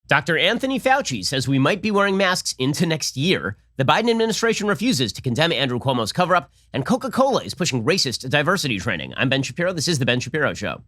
Dr. Anthony Fauci says we might be wearing masks into next year. The Biden administration refuses to condemn Andrew Cuomo's cover-up, and Coca-Cola is pushing racist diversity training. I'm Ben Shapiro. This is The Ben Shapiro Show.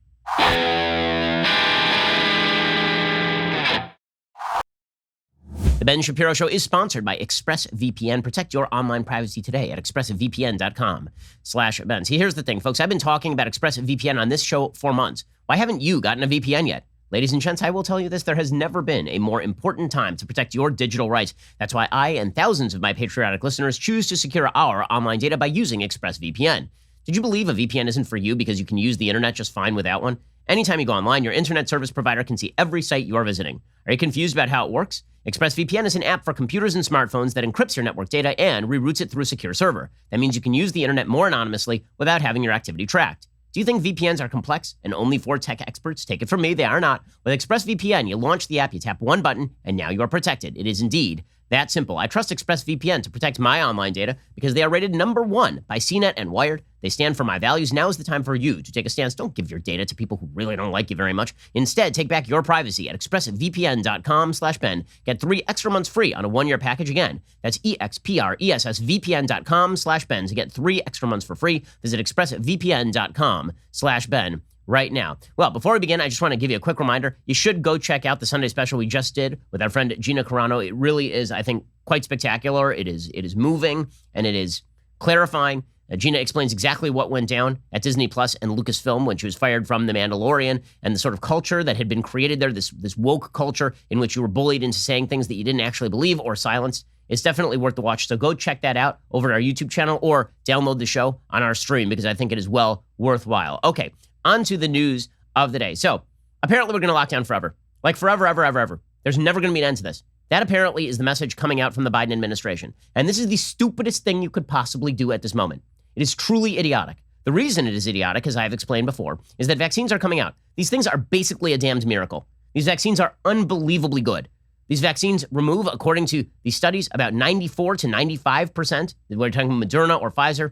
The Ben Shapiro Show is sponsored by ExpressVPN. Protect your online privacy today at expressvpn.com/Ben. See, here's the thing, folks. I've been talking about ExpressVPN on this show for months. Why haven't you gotten a VPN yet? Ladies and gents, I will tell you this. There has never been a more important time to protect your digital rights. That's why I and thousands of my patriotic listeners choose to secure our online data by using ExpressVPN. Did you believe a VPN isn't for you because you can use the internet just fine without one? Anytime you go online, your internet service provider can see every site you are visiting. Are you confused about how it works? ExpressVPN is an app for computers and smartphones that encrypts your network data and reroutes it through a secure server. That means you can use the internet more anonymously without having your activity tracked. Do you think VPNs are complex and only for tech experts? Take it from me, they are not. With ExpressVPN, you launch the app, you tap one button, and now you are protected. It is indeed that simple. I trust ExpressVPN to protect my online data because they are rated #1 by CNET and Wired. They stand for my values. Now is the time for you to take a stance. Don't give your data to people who really don't like you very much. Instead, take back your privacy at expressvpn.com/Ben. Get 3 extra months free on a 1-year package. Again, that's expressvpn.com/Ben to get 3 extra months for free. Visit expressvpn.com/Ben right now. Well, before we begin, I just want to give you a quick reminder. You should go check out the Sunday special we just did with our friend Gina Carano. It really is, I think, quite spectacular. It is moving and it is clarifying. Gina explains exactly what went down at Disney Plus and Lucasfilm when she was fired from The Mandalorian and the sort of culture that had been created there, this woke culture in which you were bullied into saying things that you didn't actually believe or silenced. It's definitely worth the watch. So go check that out over at our YouTube channel or download the show on our stream because I think it is well worthwhile. Okay, on to the news of the day. So apparently we're going to lock down forever. Like forever, ever, ever, ever. There's never going to be an end to this. That apparently is the message coming out from the Biden administration. And this is the stupidest thing you could possibly do at this moment. It is truly idiotic. The reason it is idiotic, as I have explained before, is that vaccines are coming out. These things are basically a damned miracle. These vaccines are unbelievably good. These vaccines remove, according to the studies, about 94 to 95%, we're talking Moderna or Pfizer,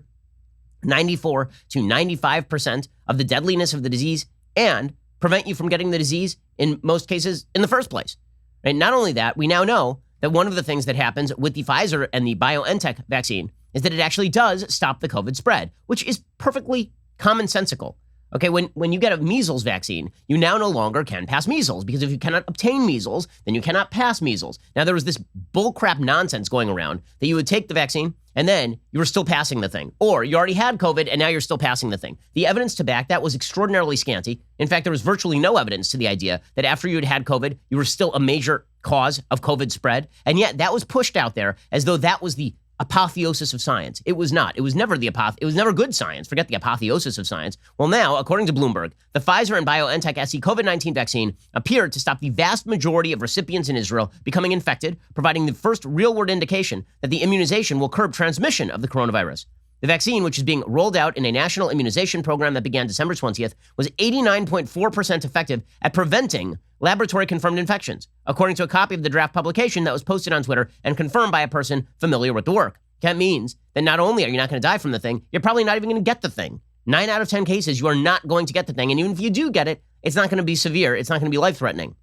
94 to 95% of the deadliness of the disease and prevent you from getting the disease in most cases in the first place. Right? Not only that, we now know that one of the things that happens with the Pfizer and the BioNTech vaccine is that it actually does stop the COVID spread, which is perfectly commonsensical. Okay, when you get a measles vaccine, you now no longer can pass measles because if you cannot obtain measles, then you cannot pass measles. Now, there was this bullcrap nonsense going around that you would take the vaccine and then you were still passing the thing. Or you already had COVID and now you're still passing the thing. The evidence to back that was extraordinarily scanty. In fact, there was virtually no evidence to the idea that after you had had COVID, you were still a major cause of COVID spread. And yet that was pushed out there as though that was the apotheosis of science. It was not. It was never it was never good science. Forget the apotheosis of science. Well, now, according to Bloomberg, the Pfizer and BioNTech SC COVID-19 vaccine appeared to stop the vast majority of recipients in Israel becoming infected, providing the first real-world indication that the immunization will curb transmission of the coronavirus. The vaccine, which is being rolled out in a national immunization program that began December 20th, was 89.4% effective at preventing laboratory-confirmed infections, according to a copy of the draft publication that was posted on Twitter and confirmed by a person familiar with the work. That means that not only are you not going to die from the thing, you're probably not even going to get the thing. 9 out of 10 cases, you are not going to get the thing, and even if you do get it, it's not going to be severe. It's not going to be life-threatening.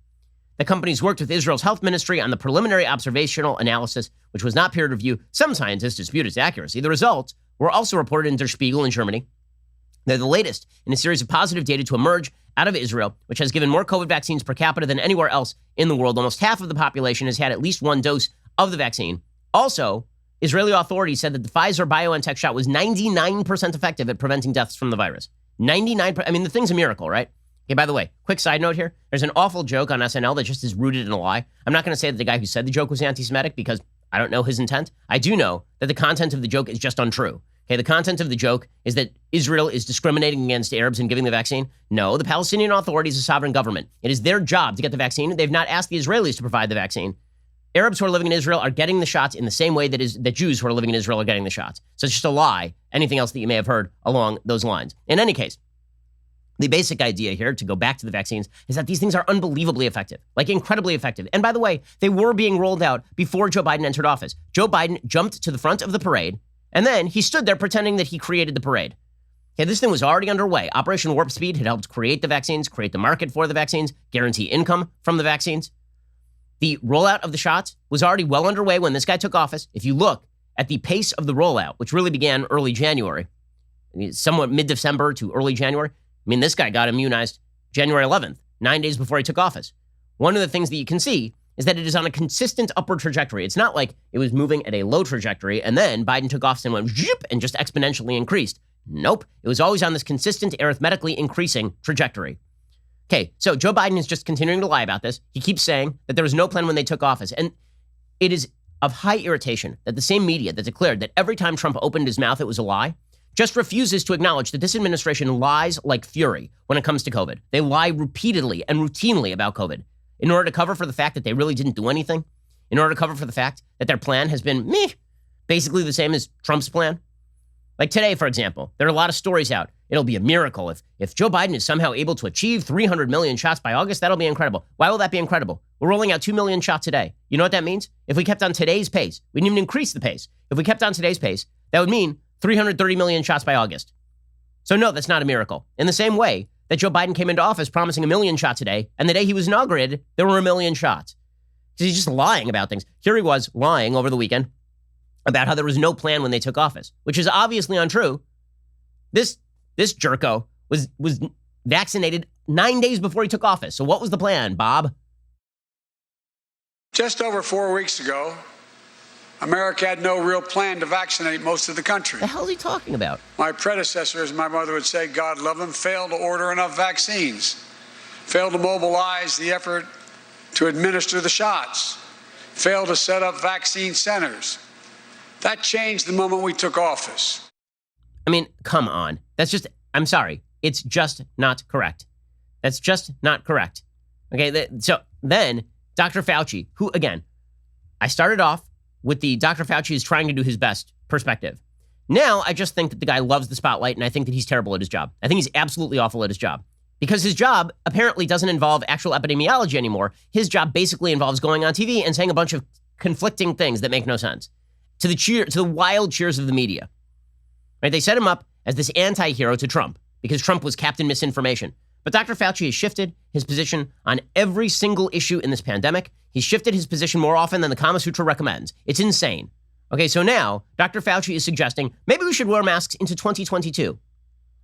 The company's worked with Israel's health ministry on the preliminary observational analysis, which was not peer-reviewed. Some scientists dispute its accuracy. The results were also reported in Der Spiegel in Germany. They're the latest in a series of positive data to emerge out of Israel, which has given more COVID vaccines per capita than anywhere else in the world. Almost half of the population has had at least one dose of the vaccine. Also, Israeli authorities said that the Pfizer-BioNTech shot was 99% effective at preventing deaths from the virus. 99%. I mean, the thing's a miracle, right? Okay, by the way, quick side note here. There's an awful joke on SNL that just is rooted in a lie. I'm not going to say that the guy who said the joke was anti-Semitic because I don't know his intent. I do know that the content of the joke is just untrue. Okay, the content of the joke is that Israel is discriminating against Arabs and giving the vaccine. No, the Palestinian Authority is a sovereign government. It is their job to get the vaccine. They've not asked the Israelis to provide the vaccine. Arabs who are living in Israel are getting the shots in the same way that Jews who are living in Israel are getting the shots. So it's just a lie. Anything else that you may have heard along those lines. In any case, the basic idea here, to go back to the vaccines, is that these things are unbelievably effective, like incredibly effective. And by the way, they were being rolled out before Joe Biden entered office. Joe Biden jumped to the front of the parade, and then he stood there pretending that he created the parade. Okay, this thing was already underway. Operation Warp Speed had helped create the vaccines, create the market for the vaccines, guarantee income from the vaccines. The rollout of the shots was already well underway when this guy took office. If you look at the pace of the rollout, which really began early January, somewhat mid-December to early January, I mean, this guy got immunized January 11th, 9 days before he took office. One of the things that you can see is that it is on a consistent upward trajectory. It's not like it was moving at a low trajectory and then Biden took office and went zip and just exponentially increased. Nope. It was always on this consistent, arithmetically increasing trajectory. Okay, so Joe Biden is just continuing to lie about this. He keeps saying that there was no plan when they took office. And it is of high irritation that the same media that declared that every time Trump opened his mouth, it was a lie, just refuses to acknowledge that this administration lies like fury when it comes to COVID. They lie repeatedly and routinely about COVID in order to cover for the fact that they really didn't do anything, in order to cover for the fact that their plan has been basically the same as Trump's plan. Like today, for example, there are a lot of stories out. It'll be a miracle if Joe Biden is somehow able to achieve 300 million shots by August. That'll be incredible. Why will that be incredible? We're rolling out 2 million shots a day. You know what that means? If we kept on today's pace, we didn't even increase the pace. If we kept on today's pace, that would mean 330 million shots by August. So no, that's not a miracle. In the same way that Joe Biden came into office promising 1 million shots a day, and the day he was inaugurated, there were 1 million shots. Because he's just lying about things. Here he was lying over the weekend about how there was no plan when they took office, which is obviously untrue. This jerko was vaccinated 9 days before he took office. So what was the plan, Bob? Just over 4 weeks ago, America had no real plan to vaccinate most of the country. The hell is he talking about? My predecessor, as my mother would say, God love him, failed to order enough vaccines, failed to mobilize the effort to administer the shots, failed to set up vaccine centers. That changed the moment we took office. I mean, come on. I'm sorry. It's just not correct. That's just not correct. Okay, so then Dr. Fauci, who, again, I started off with the Dr. Fauci is trying to do his best perspective. Now, I just think that the guy loves the spotlight, and I think that he's terrible at his job. I think he's absolutely awful at his job. Because his job apparently doesn't involve actual epidemiology anymore. His job basically involves going on TV and saying a bunch of conflicting things that make no sense. To the wild cheers of the media. Right? They set him up as this anti-hero to Trump because Trump was Captain Misinformation. But Dr. Fauci has shifted his position on every single issue in this pandemic. He's shifted his position more often than the Kama Sutra recommends. It's insane. Okay, so now Dr. Fauci is suggesting maybe we should wear masks into 2022.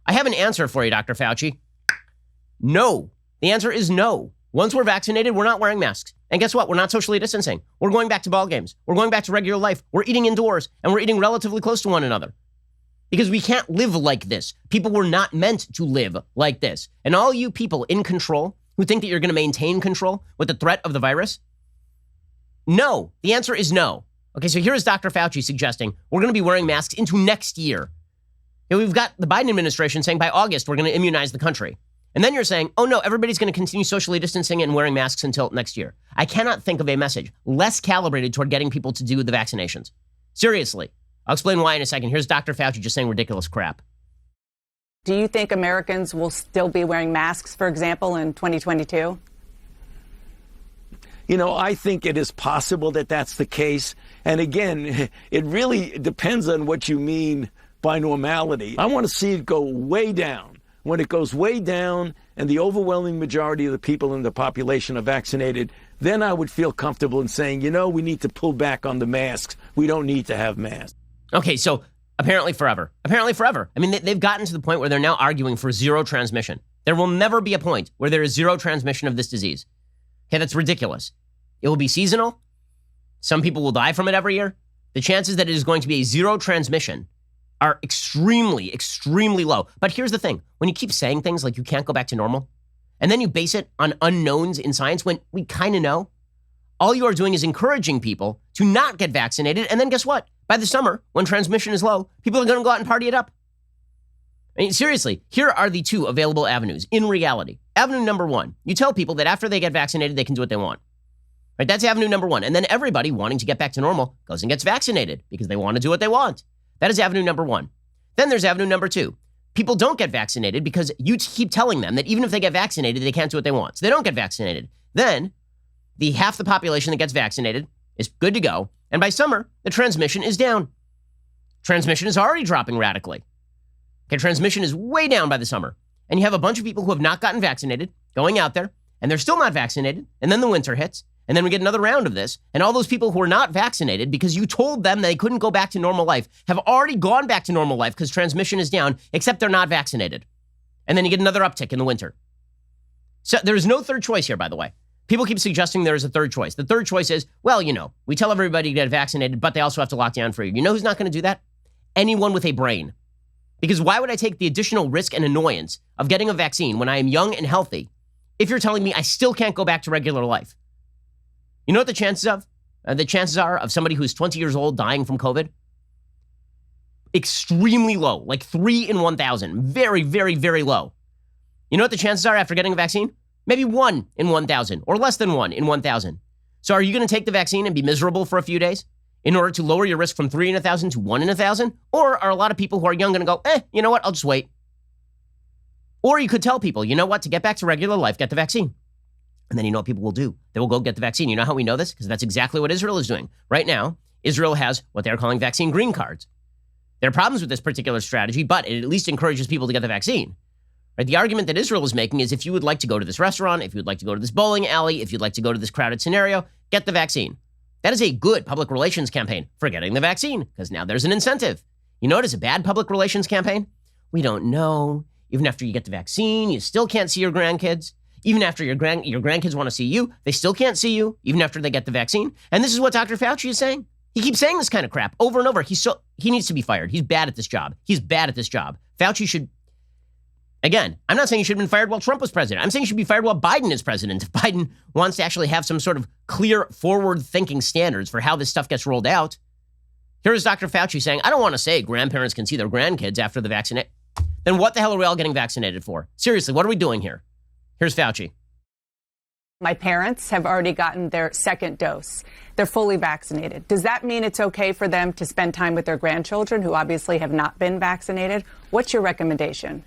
I have an answer for you, Dr. Fauci. No. The answer is no. Once we're vaccinated, we're not wearing masks. And guess what? We're not socially distancing. We're going back to ball games. We're going back to regular life. We're eating indoors, and we're eating relatively close to one another. Because we can't live like this. People were not meant to live like this. And all you people in control who think that you're going to maintain control with the threat of the virus, no. The answer is no. Okay, so here is Dr. Fauci suggesting we're going to be wearing masks into next year. And we've got the Biden administration saying by August we're going to immunize the country. And then you're saying, oh no, everybody's going to continue socially distancing and wearing masks until next year. I cannot think of a message less calibrated toward getting people to do the vaccinations. Seriously. I'll explain why in a second. Here's Dr. Fauci just saying ridiculous crap. Do you think Americans will still be wearing masks, for example, in 2022? You know, I think it is possible that that's the case. And again, it really depends on what you mean by normality. I want to see it go way down. When it goes way down and the overwhelming majority of the people in the population are vaccinated, then I would feel comfortable in saying, you know, we need to pull back on the masks. We don't need to have masks. Okay, so apparently forever. Apparently forever. I mean, they've gotten to the point where they're now arguing for zero transmission. There will never be a point where there is zero transmission of this disease. Okay, that's ridiculous. It will be seasonal. Some people will die from it every year. The chances that it is going to be a zero transmission are extremely, extremely low. But here's the thing. When you keep saying things like you can't go back to normal, and then you base it on unknowns in science when we kind of know, all you are doing is encouraging people to not get vaccinated. And then guess what? By the summer, when transmission is low, people are going to go out and party it up. I mean, seriously, here are the two available avenues in reality. Avenue number one, you tell people that after they get vaccinated, they can do what they want. Right? That's avenue number one. And then everybody wanting to get back to normal goes and gets vaccinated because they want to do what they want. That is avenue number one. Then there's avenue number two. People don't get vaccinated because you keep telling them that even if they get vaccinated, they can't do what they want. So they don't get vaccinated. Then the half the population that gets vaccinated is good to go. And by summer, the transmission is down. Transmission is already dropping radically. Okay, transmission is way down by the summer. And you have a bunch of people who have not gotten vaccinated going out there, and they're still not vaccinated. And then the winter hits. And then we get another round of this. And all those people who are not vaccinated because you told them they couldn't go back to normal life have already gone back to normal life because transmission is down, except they're not vaccinated. And then you get another uptick in the winter. So there's no third choice here, by the way. People keep suggesting there is a third choice. The third choice is, well, we tell everybody to get vaccinated, but they also have to lock down for you. You know who's not going to do that? Anyone with a brain. Because why would I take the additional risk and annoyance of getting a vaccine when I am young and healthy if you're telling me I still can't go back to regular life? You know what the chances of? The chances are of somebody who's 20 years old dying from COVID? Extremely low, like 3 in 1,000. Very, very, very low. You know what the chances are after getting a vaccine? Maybe 1 in 1,000 or less than 1 in 1,000. So are you going to take the vaccine and be miserable for a few days in order to lower your risk from 3 in 1,000 to 1 in 1,000? Or are a lot of people who are young going to go, you know what, I'll just wait? Or you could tell people, you know what, to get back to regular life, get the vaccine. And then you know what people will do? They will go get the vaccine. You know how we know this? Because that's exactly what Israel is doing. Right now, Israel has what they're calling vaccine green cards. There are problems with this particular strategy, but it at least encourages people to get the vaccine. Right? The argument that Israel is making is if you would like to go to this restaurant, if you would like to go to this bowling alley, if you'd like to go to this crowded scenario, get the vaccine. That is a good public relations campaign for getting the vaccine, because now there's an incentive. You know what is a bad public relations campaign? We don't know. Even after you get the vaccine, you still can't see your grandkids. Even after your grandkids want to see you, they still can't see you, even after they get the vaccine. And this is what Dr. Fauci is saying. He keeps saying this kind of crap over and over. He needs to be fired. He's bad at this job. Fauci should, again, I'm not saying he should have been fired while Trump was president. I'm saying he should be fired while Biden is president. If Biden wants to actually have some sort of clear, forward-thinking standards for how this stuff gets rolled out. Here's Dr. Fauci saying, I don't want to say grandparents can see their grandkids after the vaccine. Then what the hell are we all getting vaccinated for? Seriously, what are we doing here? Here's Fauci. My parents have already gotten their second dose. They're fully vaccinated. Does that mean it's okay for them to spend time with their grandchildren who obviously have not been vaccinated? What's your recommendation?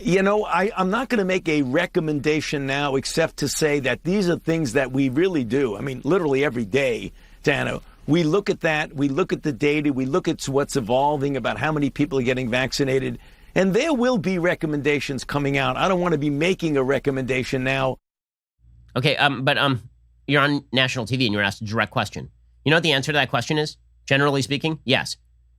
I'm not going to make a recommendation now except to say that these are things that we really do. I mean, literally every day, Dano. We look at that. We look at the data. We look at what's evolving about how many people are getting vaccinated. And there will be recommendations coming out. I don't want to be making a recommendation now. Okay, but you're on national TV and you're asked a direct question. You know what the answer to that question is? Generally speaking, yes.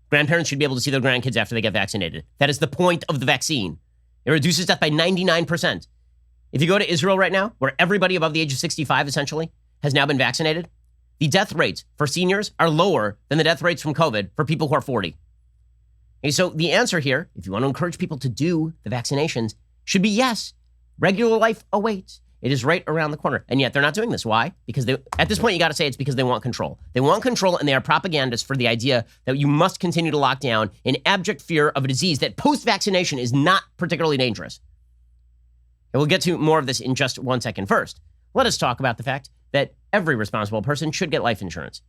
Grandparents should be able to see their grandkids after they get vaccinated. That is the point of the vaccine. It reduces death by 99%. If you go to Israel right now, where everybody above the age of 65 essentially has now been vaccinated, the death rates for seniors are lower than the death rates from COVID for people who are 40. Okay, so the answer here, if you want to encourage people to do the vaccinations, should be yes. Regular life awaits. It is right around the corner. And yet they're not doing this. Why? Because at this point, you got to say it's because they want control. They want control, and they are propagandists for the idea that you must continue to lock down in abject fear of a disease that post-vaccination is not particularly dangerous. And we'll get to more of this in just 1 second. First, let us talk about the fact that every responsible person should get life insurance.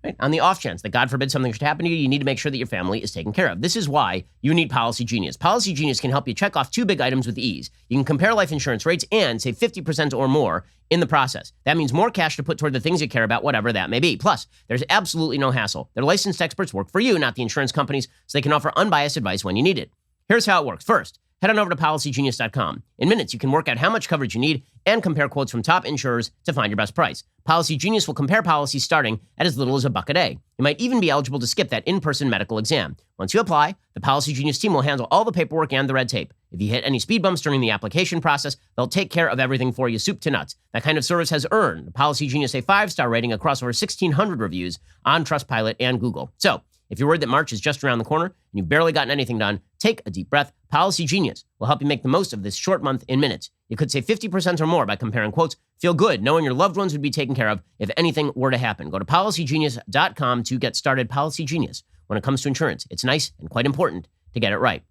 Right? On the off chance that, God forbid, something should happen to you, you need to make sure that your family is taken care of. This is why you need Policy Genius. Policy Genius can help you check off 2 big items with ease. You can compare life insurance rates and save 50% or more in the process. That means more cash to put toward the things you care about, whatever that may be. Plus, there's absolutely no hassle. Their licensed experts work for you, not the insurance companies, so they can offer unbiased advice when you need it. Here's how it works. First, head on over to PolicyGenius.com. In minutes, you can work out how much coverage you need and compare quotes from top insurers to find your best price. Policy Genius will compare policies starting at as little as $1 a day. You might even be eligible to skip that in-person medical exam. Once you apply, the Policy Genius team will handle all the paperwork and the red tape. If you hit any speed bumps during the application process, they'll take care of everything for you, soup to nuts. That kind of service has earned Policy Genius a 5-star rating across over 1,600 reviews on Trustpilot and Google. So, if you're worried that March is just around the corner and you've barely gotten anything done, take a deep breath. Policy Genius will help you make the most of this short month in minutes. You could save 50% or more by comparing quotes. Feel good knowing your loved ones would be taken care of if anything were to happen. Go to PolicyGenius.com to get started. Policy Genius. When it comes to insurance, it's nice and quite important to get it right.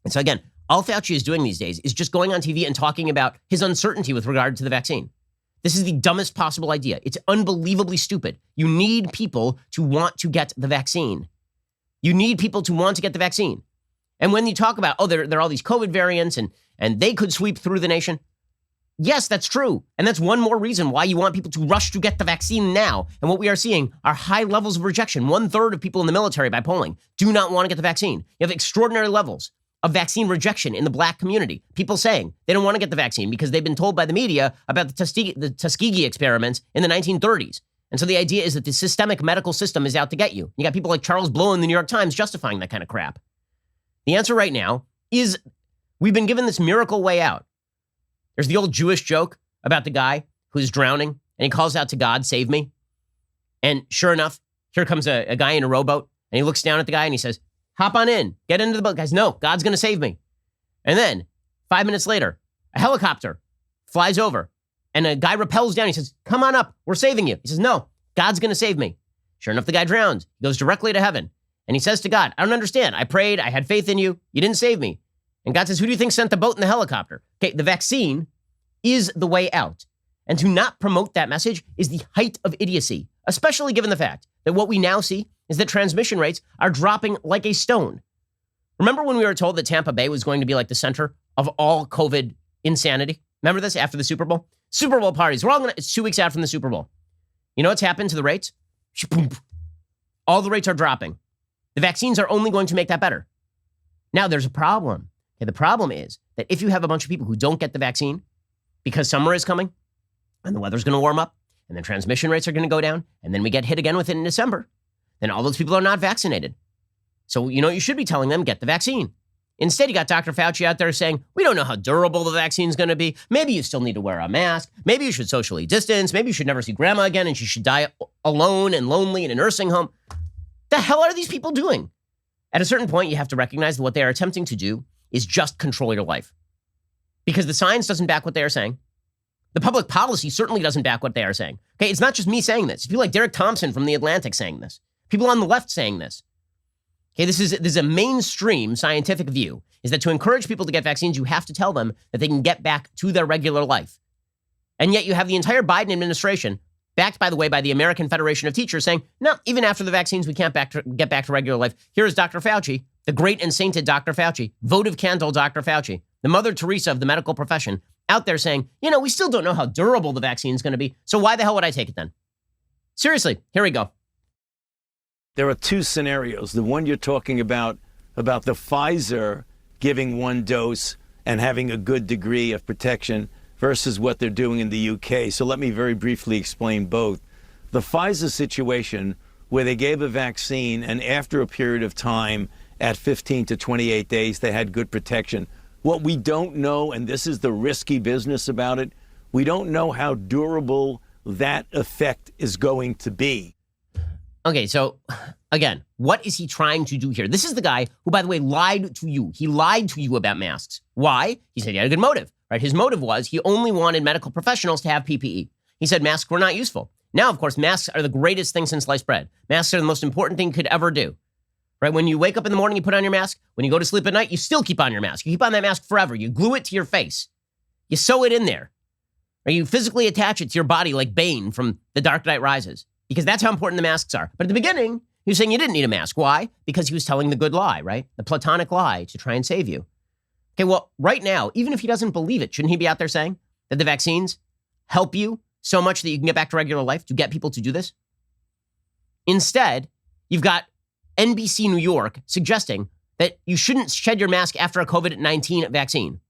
And so again, all Fauci is doing these days is just going on TV and talking about his uncertainty with regard to the vaccine. This is the dumbest possible idea. It's unbelievably stupid. You need people to want to get the vaccine. You need people to want to get the vaccine. And when you talk about, there are all these COVID variants and they could sweep through the nation. Yes, that's true. And that's one more reason why you want people to rush to get the vaccine now. And what we are seeing are high levels of rejection. 1/3 of people in the military by polling do not want to get the vaccine. You have extraordinary levels of vaccine rejection in the black community. People saying they don't want to get the vaccine because they've been told by the media about the Tuskegee experiments in the 1930s. And so the idea is that the systemic medical system is out to get you. You got people like Charles Blow in the New York Times justifying that kind of crap. The answer right now is we've been given this miracle way out. There's the old Jewish joke about the guy who's drowning and he calls out to God, save me. And sure enough, here comes a guy in a rowboat and he looks down at the guy and he says, hop on in, get into the boat. Guys, no, God's going to save me. And then 5 minutes later, a helicopter flies over and a guy rappels down. He says, come on up, we're saving you. He says, no, God's going to save me. Sure enough, the guy drowns. He goes directly to heaven. And he says to God, I don't understand. I prayed, I had faith in you. You didn't save me. And God says, who do you think sent the boat and the helicopter? Okay, the vaccine is the way out. And to not promote that message is the height of idiocy, especially given the fact that what we now see is that transmission rates are dropping like a stone. Remember when we were told that Tampa Bay was going to be like the center of all COVID insanity? Remember this after the Super Bowl? Super Bowl parties. It's 2 weeks out from the Super Bowl. You know what's happened to the rates? All the rates are dropping. The vaccines are only going to make that better. Now, there's a problem. Okay, the problem is that if you have a bunch of people who don't get the vaccine because summer is coming and the weather's going to warm up and then transmission rates are going to go down and then we get hit again with it in December, then all those people are not vaccinated. So, you know, you should be telling them, get the vaccine. Instead, you got Dr. Fauci out there saying, we don't know how durable the vaccine is going to be. Maybe you still need to wear a mask. Maybe you should socially distance. Maybe you should never see grandma again and she should die alone and lonely in a nursing home. The hell are these people doing? At a certain point, you have to recognize that what they are attempting to do is just control your life. Because the science doesn't back what they are saying. The public policy certainly doesn't back what they are saying. Okay, it's not just me saying this. It's people like Derek Thompson from The Atlantic saying this. People on the left saying this. Okay, this is a mainstream scientific view, is that to encourage people to get vaccines, you have to tell them that they can get back to their regular life. And yet you have the entire Biden administration, backed, by the way, by the American Federation of Teachers, saying, no, even after the vaccines, we can't get back to regular life. Here is Dr. Fauci, the great and sainted Dr. Fauci, votive candle Dr. Fauci, the Mother Teresa of the medical profession, out there saying, you know, we still don't know how durable the vaccine is going to be, so why the hell would I take it then? Seriously, here we go. There are two scenarios. The one you're talking about the Pfizer giving one dose and having a good degree of protection versus what they're doing in the UK. So let me very briefly explain both. The Pfizer situation, where they gave a vaccine and after a period of time, at 15 to 28 days, they had good protection. What we don't know, and this is the risky business about it, we don't know how durable that effect is going to be. Okay, so again, what is he trying to do here? This is the guy who, by the way, lied to you. He lied to you about masks. Why? He said he had a good motive, right? His motive was he only wanted medical professionals to have PPE. He said masks were not useful. Now, of course, masks are the greatest thing since sliced bread. Masks are the most important thing you could ever do, right? When you wake up in the morning, you put on your mask. When you go to sleep at night, you still keep on your mask. You keep on that mask forever. You glue it to your face. You sew it in there, or you physically attach it to your body like Bane from The Dark Knight Rises. Because that's how important the masks are. But at the beginning, he was saying you didn't need a mask. Why? Because he was telling the good lie, right? The platonic lie to try and save you. Okay, well, right now, even if he doesn't believe it, shouldn't he be out there saying that the vaccines help you so much that you can get back to regular life to get people to do this? Instead, you've got NBC New York suggesting that you shouldn't shed your mask after a COVID-19 vaccine.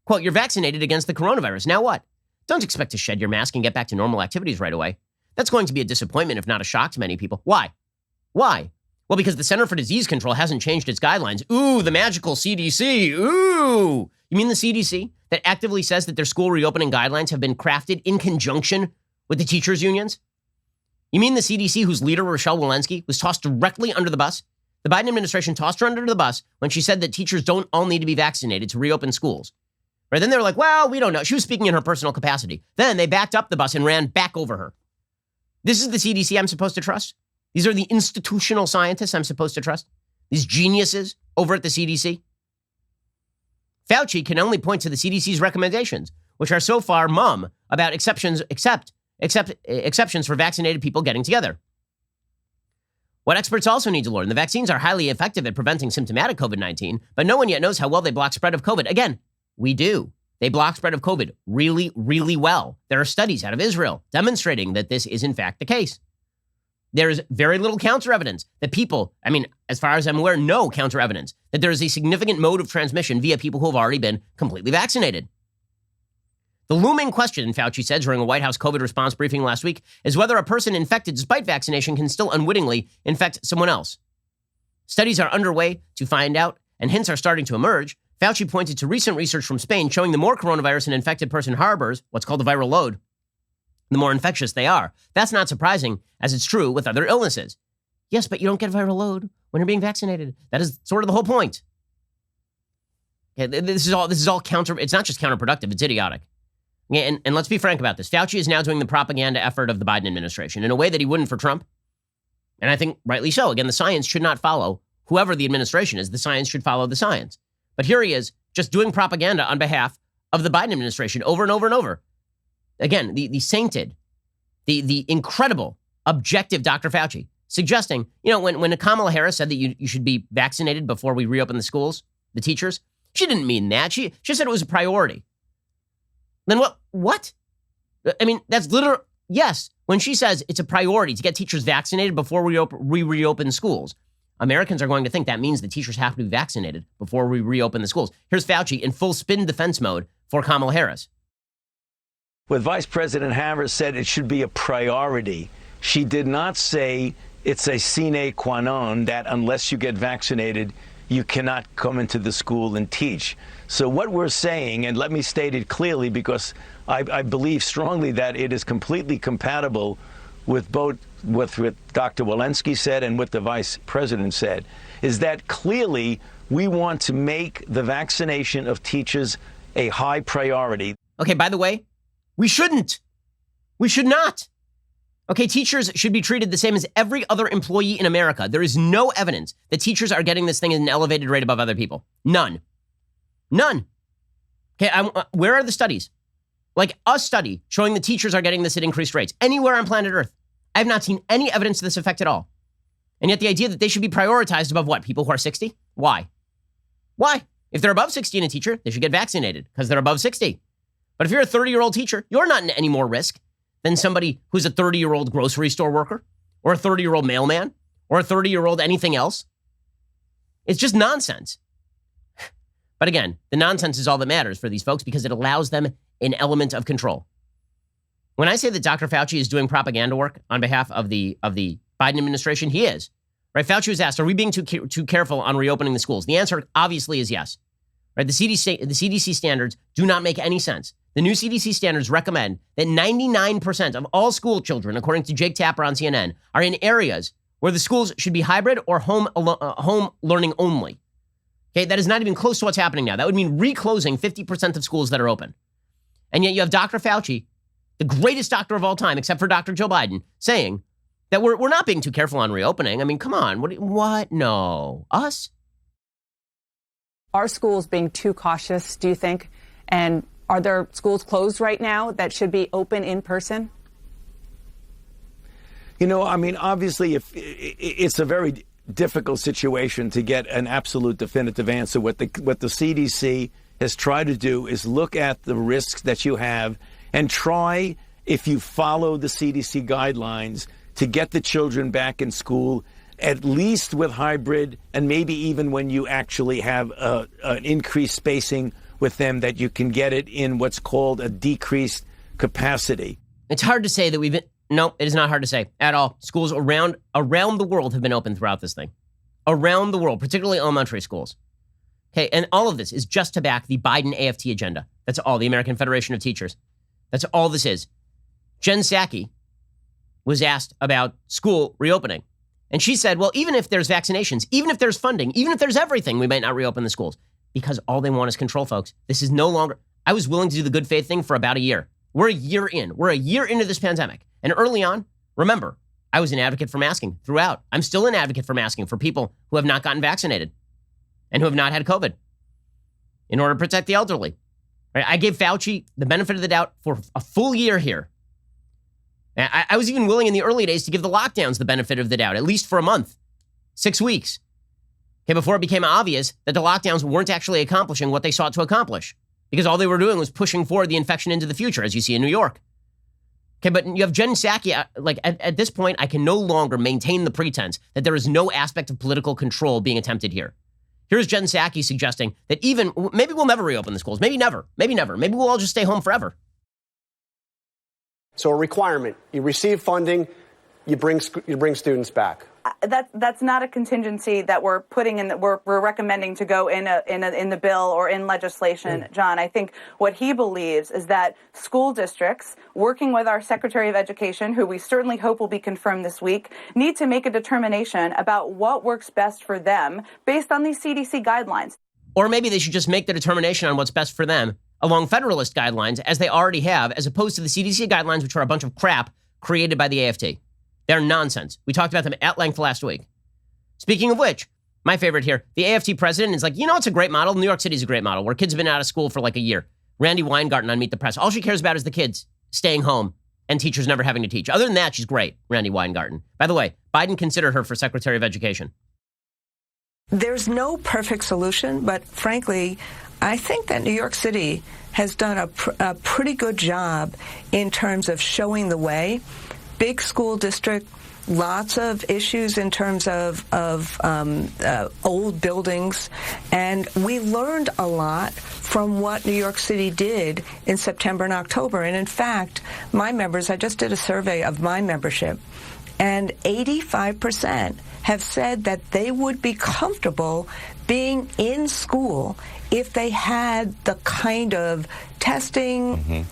Quote, you're vaccinated against the coronavirus. Now what? Don't expect to shed your mask and get back to normal activities right away. That's going to be a disappointment, if not a shock to many people. Why? Why? Well, because the Center for Disease Control hasn't changed its guidelines. Ooh, the magical CDC. Ooh. You mean the CDC that actively says that their school reopening guidelines have been crafted in conjunction with the teachers' unions? You mean the CDC whose leader, Rochelle Walensky, was tossed directly under the bus? The Biden administration tossed her under the bus when she said that teachers don't all need to be vaccinated to reopen schools. Right? Then they were like, well, we don't know. She was speaking in her personal capacity. Then they backed up the bus and ran back over her. This is the CDC I'm supposed to trust? These are the institutional scientists I'm supposed to trust? These geniuses over at the CDC? Fauci can only point to the CDC's recommendations, which are so far mum about exceptions for vaccinated people getting together. What experts also need to learn, the vaccines are highly effective at preventing symptomatic COVID-19, but no one yet knows how well they block spread of COVID. Again, we do. They block spread of COVID really, really well. There are studies out of Israel demonstrating that this is in fact the case. There is very little counter evidence that people, as far as I'm aware, no counter evidence that there is a significant mode of transmission via people who have already been completely vaccinated. The looming question, Fauci said during a White House COVID response briefing last week, is whether a person infected despite vaccination can still unwittingly infect someone else. Studies are underway to find out, and hints are starting to emerge. Fauci pointed to recent research from Spain showing the more coronavirus an infected person harbors, what's called a viral load, the more infectious they are. That's not surprising, as it's true with other illnesses. Yes, but you don't get a viral load when you're being vaccinated. That is sort of the whole point. Okay, this is all counter. It's not just counterproductive, it's idiotic. And let's be frank about this. Fauci is now doing the propaganda effort of the Biden administration in a way that he wouldn't for Trump. And I think rightly so. Again, the science should not follow whoever the administration is. The science should follow the science. But here he is just doing propaganda on behalf of the Biden administration over and over and over. Again, the sainted, the incredible, objective Dr. Fauci suggesting, when Kamala Harris said that you should be vaccinated before we reopen the schools, the teachers, she didn't mean that. She said it was a priority. Then what? I mean, that's literal. Yes, when she says it's a priority to get teachers vaccinated before we reopen schools, Americans are going to think that means the teachers have to be vaccinated before we reopen the schools. Here's Fauci in full spin defense mode for Kamala Harris. With Vice President Harris said it should be a priority, she did not say it's a sine qua non that unless you get vaccinated, you cannot come into the school and teach. So what we're saying, and let me state it clearly because I believe strongly that it is completely compatible with both what Dr. Walensky said and what the Vice President said, is that clearly we want to make the vaccination of teachers a high priority. Okay, by the way, we shouldn't. We should not. Okay, teachers should be treated the same as every other employee in America. There is no evidence that teachers are getting this thing at an elevated rate above other people. None. Okay, where are the studies? Like a study showing the teachers are getting this at increased rates anywhere on planet Earth. I have not seen any evidence to this effect at all. And yet the idea that they should be prioritized above what? People who are 60? Why? If they're above 60 and a teacher, they should get vaccinated because they're above 60. But if you're a 30-year-old teacher, you're not in any more risk than somebody who's a 30-year-old grocery store worker or a 30-year-old mailman or a 30-year-old anything else. It's just nonsense. But again, the nonsense is all that matters for these folks because it allows them an element of control. When I say that Dr. Fauci is doing propaganda work on behalf of the Biden administration, he is. Right? Fauci was asked, are we being too careful on reopening the schools? The answer obviously is yes. Right? The CDC standards do not make any sense. The new CDC standards recommend that 99% of all school children, according to Jake Tapper on CNN, are in areas where the schools should be hybrid or home learning only. Okay, that is not even close to what's happening now. That would mean reclosing 50% of schools that are open. And yet you have Dr. Fauci, the greatest doctor of all time, except for Dr. Joe Biden, saying that we're not being too careful on reopening. I mean, come on. What? No. Us? Are schools being too cautious, do you think? And are there schools closed right now that should be open in person? Obviously, if it's a very difficult situation to get an absolute definitive answer. What the CDC has tried to do is look at the risks that you have and try, if you follow the CDC guidelines, to get the children back in school, at least with hybrid, and maybe even when you actually have an increased spacing with them, that you can get it in what's called a decreased capacity. It's hard to say that we've been... No, it is not hard to say at all. Schools around the world have been open throughout this thing. Around the world, particularly elementary schools. Okay, and all of this is just to back the Biden AFT agenda. That's all, the American Federation of Teachers. That's all this is. Jen Psaki was asked about school reopening. And she said, well, even if there's vaccinations, even if there's funding, even if there's everything, we might not reopen the schools. Because all they want is control, folks. This is no longer... I was willing to do the good faith thing for about a year. We're a year in. We're a year into this pandemic. And early on, remember, I was an advocate for masking throughout. I'm still an advocate for masking for people who have not gotten vaccinated and who have not had COVID in order to protect the elderly. Right? I gave Fauci the benefit of the doubt for a full year here. I was even willing in the early days to give the lockdowns the benefit of the doubt, at least for a month, 6 weeks. Okay, before it became obvious that the lockdowns weren't actually accomplishing what they sought to accomplish, because all they were doing was pushing forward the infection into the future, as you see in New York. Okay, but you have Jen Psaki, like at this point, I can no longer maintain the pretense that there is no aspect of political control being attempted here. Here's Jen Psaki suggesting that maybe we'll never reopen the schools. Maybe never. Maybe we'll all just stay home forever. So a requirement, you receive funding, you bring students back. That's not a contingency that we're putting in, that we're recommending to go in the bill or in legislation, John. I think what he believes is that school districts, working with our Secretary of Education, who we certainly hope will be confirmed this week, need to make a determination about what works best for them based on these CDC guidelines. Or maybe they should just make the determination on what's best for them along Federalist guidelines, as they already have, as opposed to the CDC guidelines, which are a bunch of crap created by the AFT. They're nonsense. We talked about them at length last week. Speaking of which, my favorite here, the AFT president is like, it's a great model. New York City is a great model where kids have been out of school for like a year. Randy Weingarten on Meet the Press. All she cares about is the kids staying home and teachers never having to teach. Other than that, she's great, Randy Weingarten. By the way, Biden considered her for Secretary of Education. There's no perfect solution, but frankly, I think that New York City has done a pretty good job in terms of showing the way. Big school district, lots of issues in terms of old buildings, and we learned a lot from what New York City did in September and October. And in fact, I just did a survey of my membership, and 85% have said that they would be comfortable being in school if they had the kind of testing,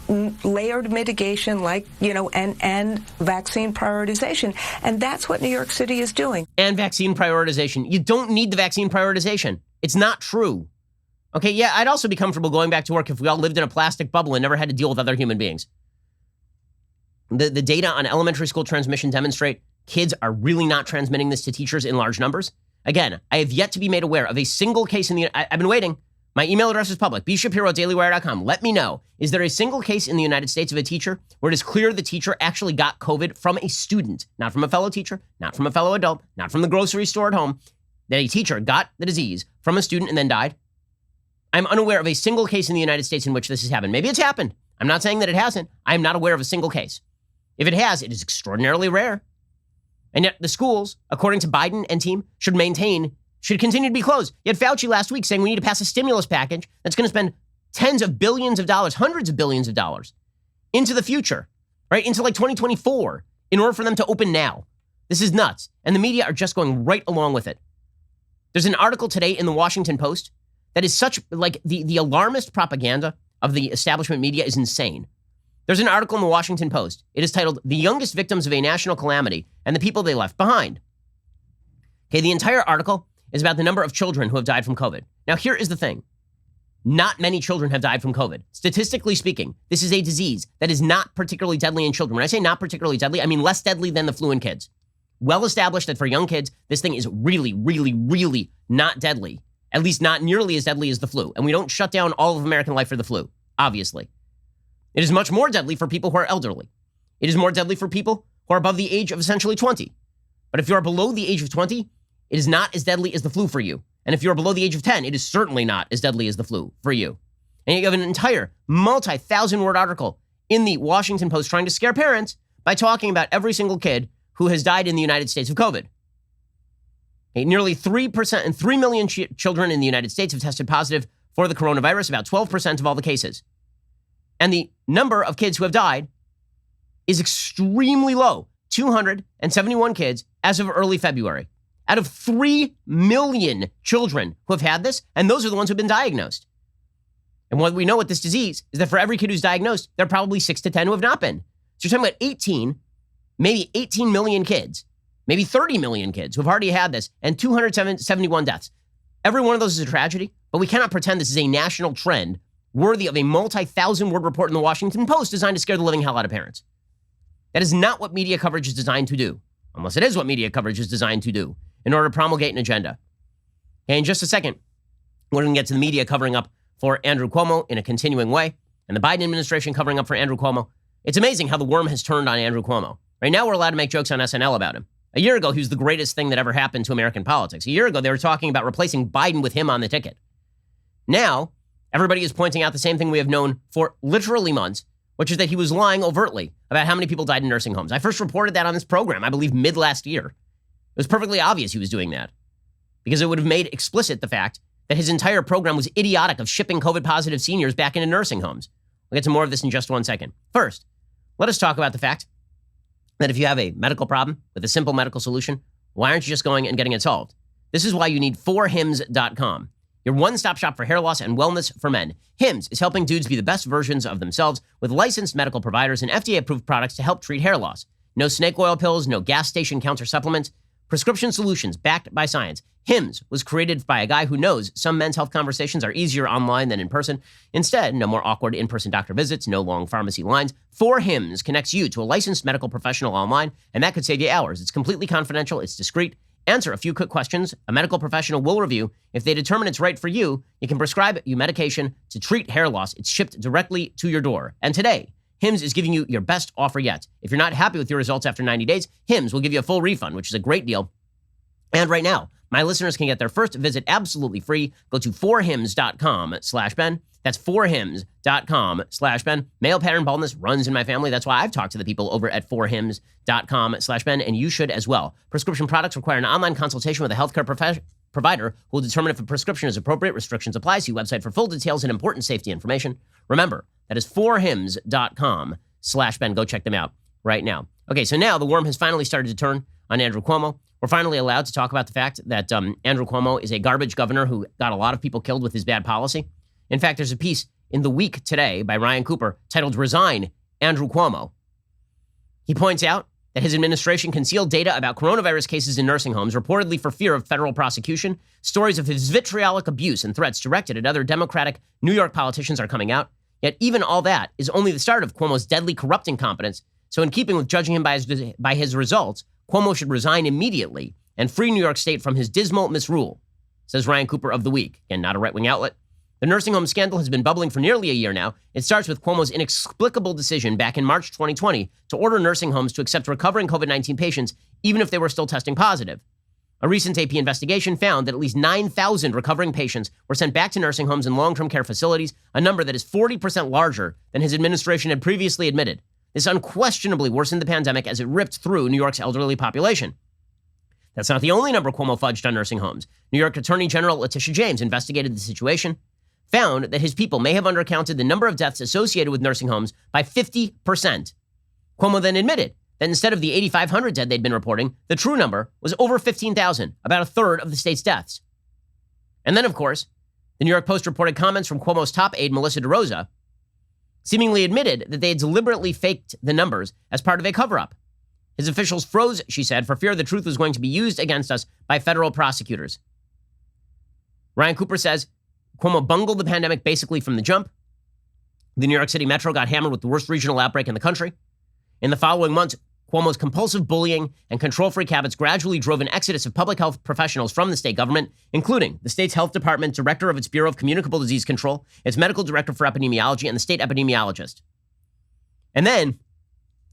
layered mitigation, and vaccine prioritization. And that's what New York City is doing. And vaccine prioritization. You don't need the vaccine prioritization. It's not true. Okay, yeah, I'd also be comfortable going back to work if we all lived in a plastic bubble and never had to deal with other human beings. The data on elementary school transmission demonstrate kids are really not transmitting this to teachers in large numbers. Again, I have yet to be made aware of a single case I've been waiting. My email address is public, bshapiro@dailywire.com. Let me know, is there a single case in the United States of a teacher where it is clear the teacher actually got COVID from a student, not from a fellow teacher, not from a fellow adult, not from the grocery store at home, that a teacher got the disease from a student and then died? I'm unaware of a single case in the United States in which this has happened.Maybe it's happened. I'm not saying that it hasn't. I'm not aware of a single case. If it has, it is extraordinarily rare. And yet the schools, according to Biden and team, should continue to be closed. You had Fauci last week saying we need to pass a stimulus package that's going to spend tens of billions of dollars, hundreds of billions of dollars into the future, right? Into like 2024 in order for them to open now. This is nuts. And the media are just going right along with it. There's an article today in the Washington Post that is such, the alarmist propaganda of the establishment media is insane. There's an article in the Washington Post. It is titled, "The Youngest Victims of a National Calamity and the People They Left Behind." Okay, the entire article is about the number of children who have died from COVID. Now, here is the thing. Not many children have died from COVID. Statistically speaking, this is a disease that is not particularly deadly in children. When I say not particularly deadly, I mean less deadly than the flu in kids. Well established that for young kids, this thing is really, really, really not deadly. At least not nearly as deadly as the flu. And we don't shut down all of American life for the flu, obviously. It is much more deadly for people who are elderly. It is more deadly for people who are above the age of essentially 20. But if you are below the age of 20, it is not as deadly as the flu for you. And if you're below the age of 10, it is certainly not as deadly as the flu for you. And you have an entire multi-thousand-word article in the Washington Post trying to scare parents by talking about every single kid who has died in the United States of COVID. Okay, nearly 3% and 3 million children in the United States have tested positive for the coronavirus, about 12% of all the cases. And the number of kids who have died is extremely low, 271 kids as of early February. Out of 3 million children who have had this, and those are the ones who have been diagnosed. And what we know with this disease is that for every kid who's diagnosed, there are probably 6 to 10 who have not been. So you're talking about maybe 18 million kids, maybe 30 million kids who have already had this, and 271 deaths. Every one of those is a tragedy, but we cannot pretend this is a national trend worthy of a multi-thousand-word report in the Washington Post designed to scare the living hell out of parents. That is not what media coverage is designed to do, unless it is what media coverage is designed to do in order to promulgate an agenda. And in just a second, we're going to get to the media covering up for Andrew Cuomo in a continuing way, and the Biden administration covering up for Andrew Cuomo. It's amazing how the worm has turned on Andrew Cuomo. Right now, we're allowed to make jokes on SNL about him. A year ago, he was the greatest thing that ever happened to American politics. A year ago, they were talking about replacing Biden with him on the ticket. Now, everybody is pointing out the same thing we have known for literally months, which is that he was lying overtly about how many people died in nursing homes. I first reported that on this program, I believe mid last year. It was perfectly obvious he was doing that because it would have made explicit the fact that his entire program was idiotic of shipping COVID-positive seniors back into nursing homes. We'll get to more of this in just 1 second. First, let us talk about the fact that if you have a medical problem with a simple medical solution, why aren't you just going and getting it solved? This is why you need 4hims.com, your one-stop shop for hair loss and wellness for men. Hims is helping dudes be the best versions of themselves with licensed medical providers and FDA-approved products to help treat hair loss. No snake oil pills, no gas station counter supplements, prescription solutions backed by science. Hims was created by a guy who knows some men's health conversations are easier online than in person. Instead, no more awkward in-person doctor visits, no long pharmacy lines. 4Hims connects you to a licensed medical professional online, and that could save you hours. It's completely confidential, it's discreet. Answer a few quick questions. A medical professional will review. If they determine it's right for you, you can prescribe you medication to treat hair loss. It's shipped directly to your door. And today, Hims is giving you your best offer yet. If you're not happy with your results after 90 days, Hims will give you a full refund, which is a great deal. And right now, my listeners can get their first visit absolutely free. Go to 4hims.com/Ben. That's 4hims.com/Ben. Male pattern baldness runs in my family. That's why I've talked to the people over at 4hims.com/Ben, and you should as well. Prescription products require an online consultation with a healthcare provider who will determine if a prescription is appropriate. Restrictions apply. See website for full details and important safety information. Remember, that is 4hims.com/Ben. Go check them out right now. Okay, so now the worm has finally started to turn on Andrew Cuomo. We're finally allowed to talk about the fact that Andrew Cuomo is a garbage governor who got a lot of people killed with his bad policy. In fact, there's a piece in The Week today by Ryan Cooper titled "Resign, Andrew Cuomo." He points out that his administration concealed data about coronavirus cases in nursing homes, reportedly for fear of federal prosecution. Stories of his vitriolic abuse and threats directed at other Democratic New York politicians are coming out. Yet even all that is only the start of Cuomo's deadly corrupt incompetence. So in keeping with judging him by his results, Cuomo should resign immediately and free New York State from his dismal misrule, says Ryan Cooper of The Week, and not a right-wing outlet. The nursing home scandal has been bubbling for nearly a year now. It starts with Cuomo's inexplicable decision back in March 2020 to order nursing homes to accept recovering COVID-19 patients, even if they were still testing positive. A recent AP investigation found that at least 9,000 recovering patients were sent back to nursing homes and long-term care facilities, a number that is 40% larger than his administration had previously admitted. This unquestionably worsened the pandemic as it ripped through New York's elderly population. That's not the only number Cuomo fudged on nursing homes. New York Attorney General Letitia James investigated the situation, found that his people may have undercounted the number of deaths associated with nursing homes by 50%. Cuomo then admitted that instead of the 8,500 dead they'd been reporting, the true number was over 15,000, about a third of the state's deaths. And then, of course, the New York Post reported comments from Cuomo's top aide, Melissa DeRosa, seemingly admitted that they had deliberately faked the numbers as part of a cover-up. His officials froze, she said, for fear the truth was going to be used against us by federal prosecutors. Ryan Cooper says Cuomo bungled the pandemic basically from the jump. The New York City Metro got hammered with the worst regional outbreak in the country. In the following months, Cuomo's compulsive bullying and control-freak habits gradually drove an exodus of public health professionals from the state government, including the state's health department, director of its Bureau of Communicable Disease Control, its medical director for epidemiology, and the state epidemiologist. And then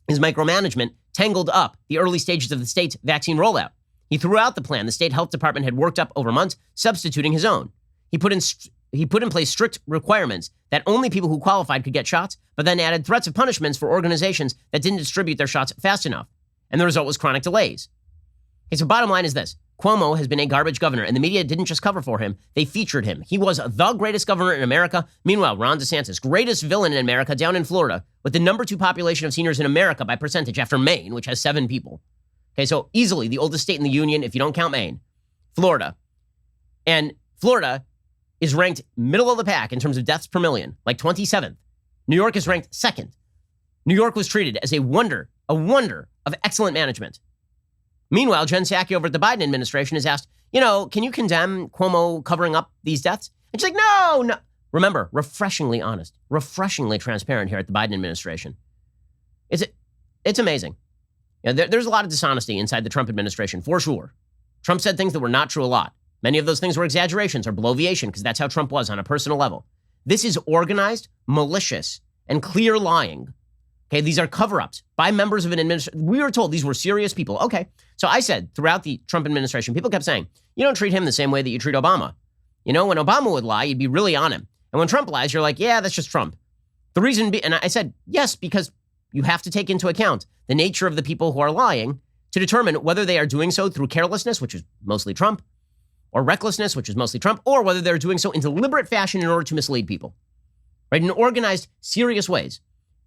his micromanagement tangled up the early stages of the state's vaccine rollout. He threw out the plan the state health department had worked up over months, substituting his own. He put in place strict requirements that only people who qualified could get shots, but then added threats of punishments for organizations that didn't distribute their shots fast enough. And the result was chronic delays. Okay, so bottom line is this. Cuomo has been a garbage governor, and the media didn't just cover for him, they featured him. He was the greatest governor in America. Meanwhile, Ron DeSantis, greatest villain in America, down in Florida, with the number 2 population of seniors in America by percentage after Maine, which has 7 people. Okay, so easily the oldest state in the union, if you don't count Maine, Florida. And Florida is ranked middle of the pack in terms of deaths per million, like 27th. New York is ranked 2nd. New York was treated as a wonder of excellent management. Meanwhile, Jen Psaki over at the Biden administration is asked, can you condemn Cuomo covering up these deaths? And she's like, no. Remember, refreshingly honest, refreshingly transparent here at the Biden administration. It's amazing. There's a lot of dishonesty inside the Trump administration, for sure. Trump said things that were not true a lot. Many of those things were exaggerations or bloviation because that's how Trump was on a personal level. This is organized, malicious, and clear lying. Okay, these are cover-ups by members of an administration. We were told these were serious people. Okay, so I said throughout the Trump administration, people kept saying, you don't treat him the same way that you treat Obama. When Obama would lie, you'd be really on him. And when Trump lies, you're like, yeah, that's just Trump. The reason, and I said, yes, because you have to take into account the nature of the people who are lying to determine whether they are doing so through carelessness, which is mostly Trump, or recklessness, which is mostly Trump, or whether they're doing so in deliberate fashion in order to mislead people, right? In organized, serious ways.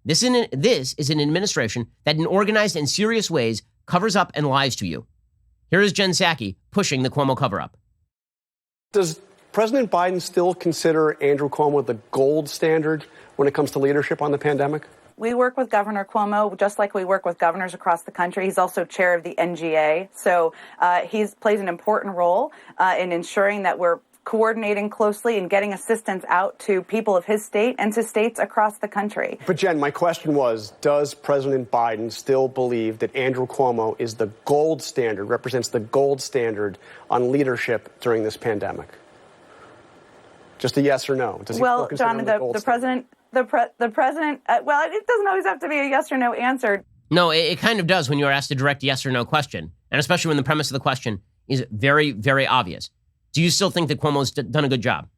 This is an administration that in organized and serious ways covers up and lies to you. Here is Jen Psaki pushing the Cuomo cover-up. Does President Biden still consider Andrew Cuomo the gold standard when it comes to leadership on the pandemic? We work with Governor Cuomo just like we work with governors across the country. He's also chair of the NGA. So he plays an important role in ensuring that we're coordinating closely and getting assistance out to people of his state and to states across the country. But Jen, my question was, does President Biden still believe that Andrew Cuomo is the gold standard, represents the gold standard on leadership during this pandemic? Just a yes or no. Does he well, still consider John, him the president, well, it doesn't always have to be a yes or no answer. No, it kind of does when you are asked a direct yes or no question, and especially when the premise of the question is very, very obvious. Do you still think that Cuomo's done a good job?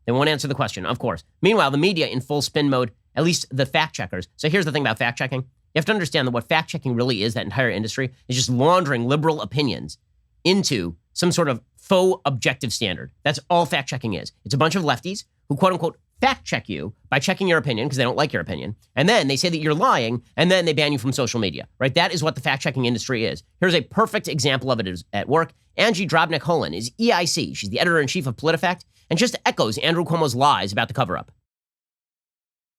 They won't answer the question, of course. Meanwhile, the media in full spin mode, at least the fact checkers. So here's the thing about fact checking. You have to understand that what fact checking really is, that entire industry, is just laundering liberal opinions into some sort of faux objective standard. That's all fact checking is. It's a bunch of lefties who quote unquote fact check you by checking your opinion because they don't like your opinion. And then they say that you're lying and then they ban you from social media, right? That is what the fact checking industry is. Here's a perfect example of it at work. Angie Drobnik-Holan is EIC. She's the editor-in-chief of PolitiFact and just echoes Andrew Cuomo's lies about the cover-up.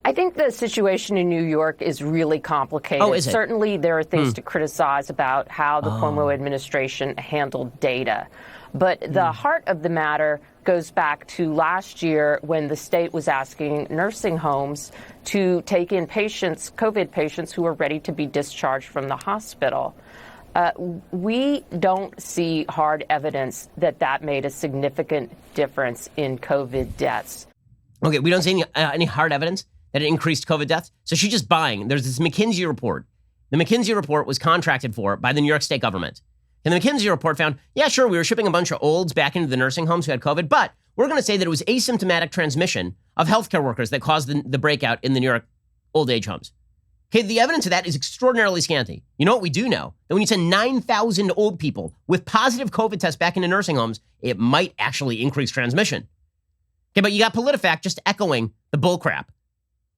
I think the situation in New York is really complicated. Oh, is it? Certainly there are things to criticize about how the Cuomo administration handled data. But the heart of the matter goes back to last year when the state was asking nursing homes to take in patients, COVID patients, who were ready to be discharged from the hospital. We don't see hard evidence that that made a significant difference in COVID deaths. Okay, we don't see any hard evidence that it increased COVID deaths. So she's just buying. There's this McKinsey report. The McKinsey report was contracted for by the New York State government. And the McKinsey report found, yeah, sure, we were shipping a bunch of olds back into the nursing homes who had COVID, but we're going to say that it was asymptomatic transmission of healthcare workers that caused the breakout in the New York old age homes. Okay, the evidence of that is extraordinarily scanty. You know what we do know? That when you send 9,000 old people with positive COVID tests back into nursing homes, it might actually increase transmission. Okay, but you got PolitiFact just echoing the bullcrap.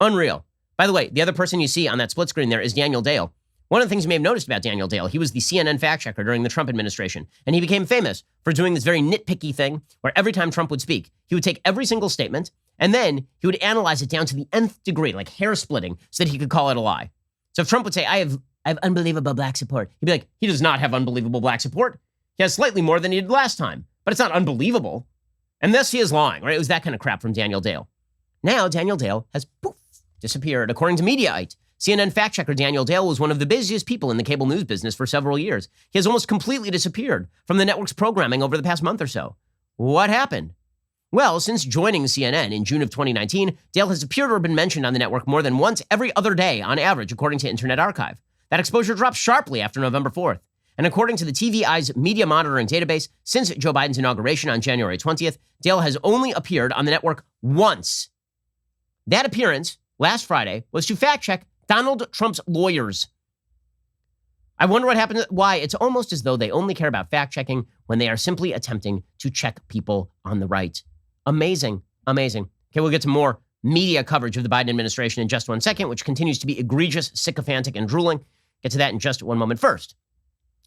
Unreal. By the way, the other person you see on that split screen there is Daniel Dale. One of the things you may have noticed about Daniel Dale, he was the CNN fact checker during the Trump administration, and he became famous for doing this very nitpicky thing where every time Trump would speak, he would take every single statement, and then he would analyze it down to the nth degree, like hair splitting, so that he could call it a lie. So if Trump would say, I have unbelievable black support, he'd be like, he does not have unbelievable black support. He has slightly more than he did last time, but it's not unbelievable. And thus he is lying, right? It was that kind of crap from Daniel Dale. Now Daniel Dale has poof, disappeared. According to Mediaite, CNN fact checker Daniel Dale was one of the busiest people in the cable news business for several years. He has almost completely disappeared from the network's programming over the past month or so. What happened? Well, since joining CNN in June of 2019, Dale has appeared or been mentioned on the network more than once every other day on average, according to Internet Archive. That exposure dropped sharply after November 4th. And according to the TVI's media monitoring database, since Joe Biden's inauguration on January 20th, Dale has only appeared on the network once. That appearance, last Friday, was to fact-check Donald Trump's lawyers. I wonder what happened, why it's almost as though they only care about fact-checking when they are simply attempting to check people on the right. Amazing, amazing. Okay, we'll get to more media coverage of the Biden administration in just 1 second, which continues to be egregious, sycophantic, and drooling. Get to that in just one moment. First,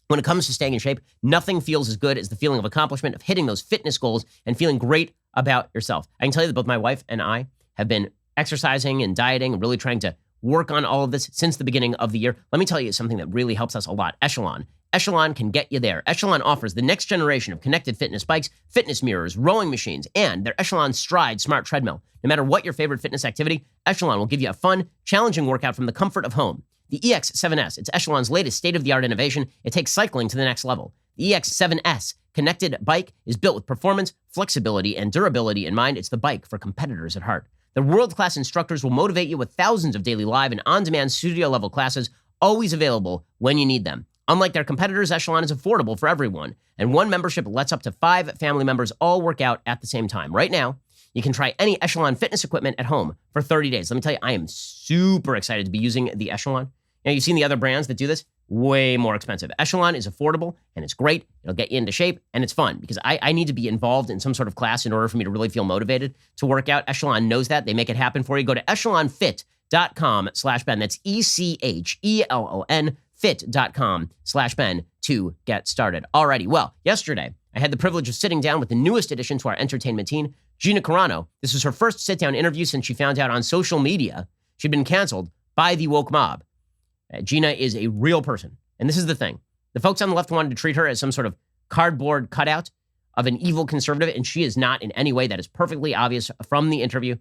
when it comes to staying in shape, nothing feels as good as the feeling of accomplishment, of hitting those fitness goals and feeling great about yourself. I can tell you that both my wife and I have been exercising and dieting and really trying to work on all of this since the beginning of the year. Let me tell you something that really helps us a lot. Echelon. Echelon can get you there. Echelon offers the next generation of connected fitness bikes, fitness mirrors, rowing machines, and their Echelon Stride smart treadmill. No matter what your favorite fitness activity, Echelon will give you a fun, challenging workout from the comfort of home. The EX7S, it's Echelon's latest state-of-the-art innovation. It takes cycling to the next level. The EX7S connected bike is built with performance, flexibility, and durability in mind. It's the bike for competitors at heart. The world-class instructors will motivate you with thousands of daily live and on-demand studio-level classes, always available when you need them. Unlike their competitors, Echelon is affordable for everyone, and one membership lets up to 5 family members all work out at the same time. Right now, You can try any Echelon fitness equipment at home for 30 days. Let me tell you, I am super excited to be using the Echelon. Now, you've seen the other brands that do this, way more expensive. Echelon is affordable, and it's great. It'll get you into shape, and it's fun because I need to be involved in some sort of class in order for me to really feel motivated to work out. Echelon knows that. They make it happen for you. Go to echelonfit.com/Ben. That's ECHELON fit.com/Ben to get started. Alrighty, well, yesterday, I had the privilege of sitting down with the newest addition to our entertainment team, Gina Carano. This was her first sit-down interview since she found out on social media she'd been canceled by the woke mob. Gina is a real person. And this is the thing. The folks on the left wanted to treat her as some sort of cardboard cutout of an evil conservative, and she is not in any way. That is perfectly obvious from the interview.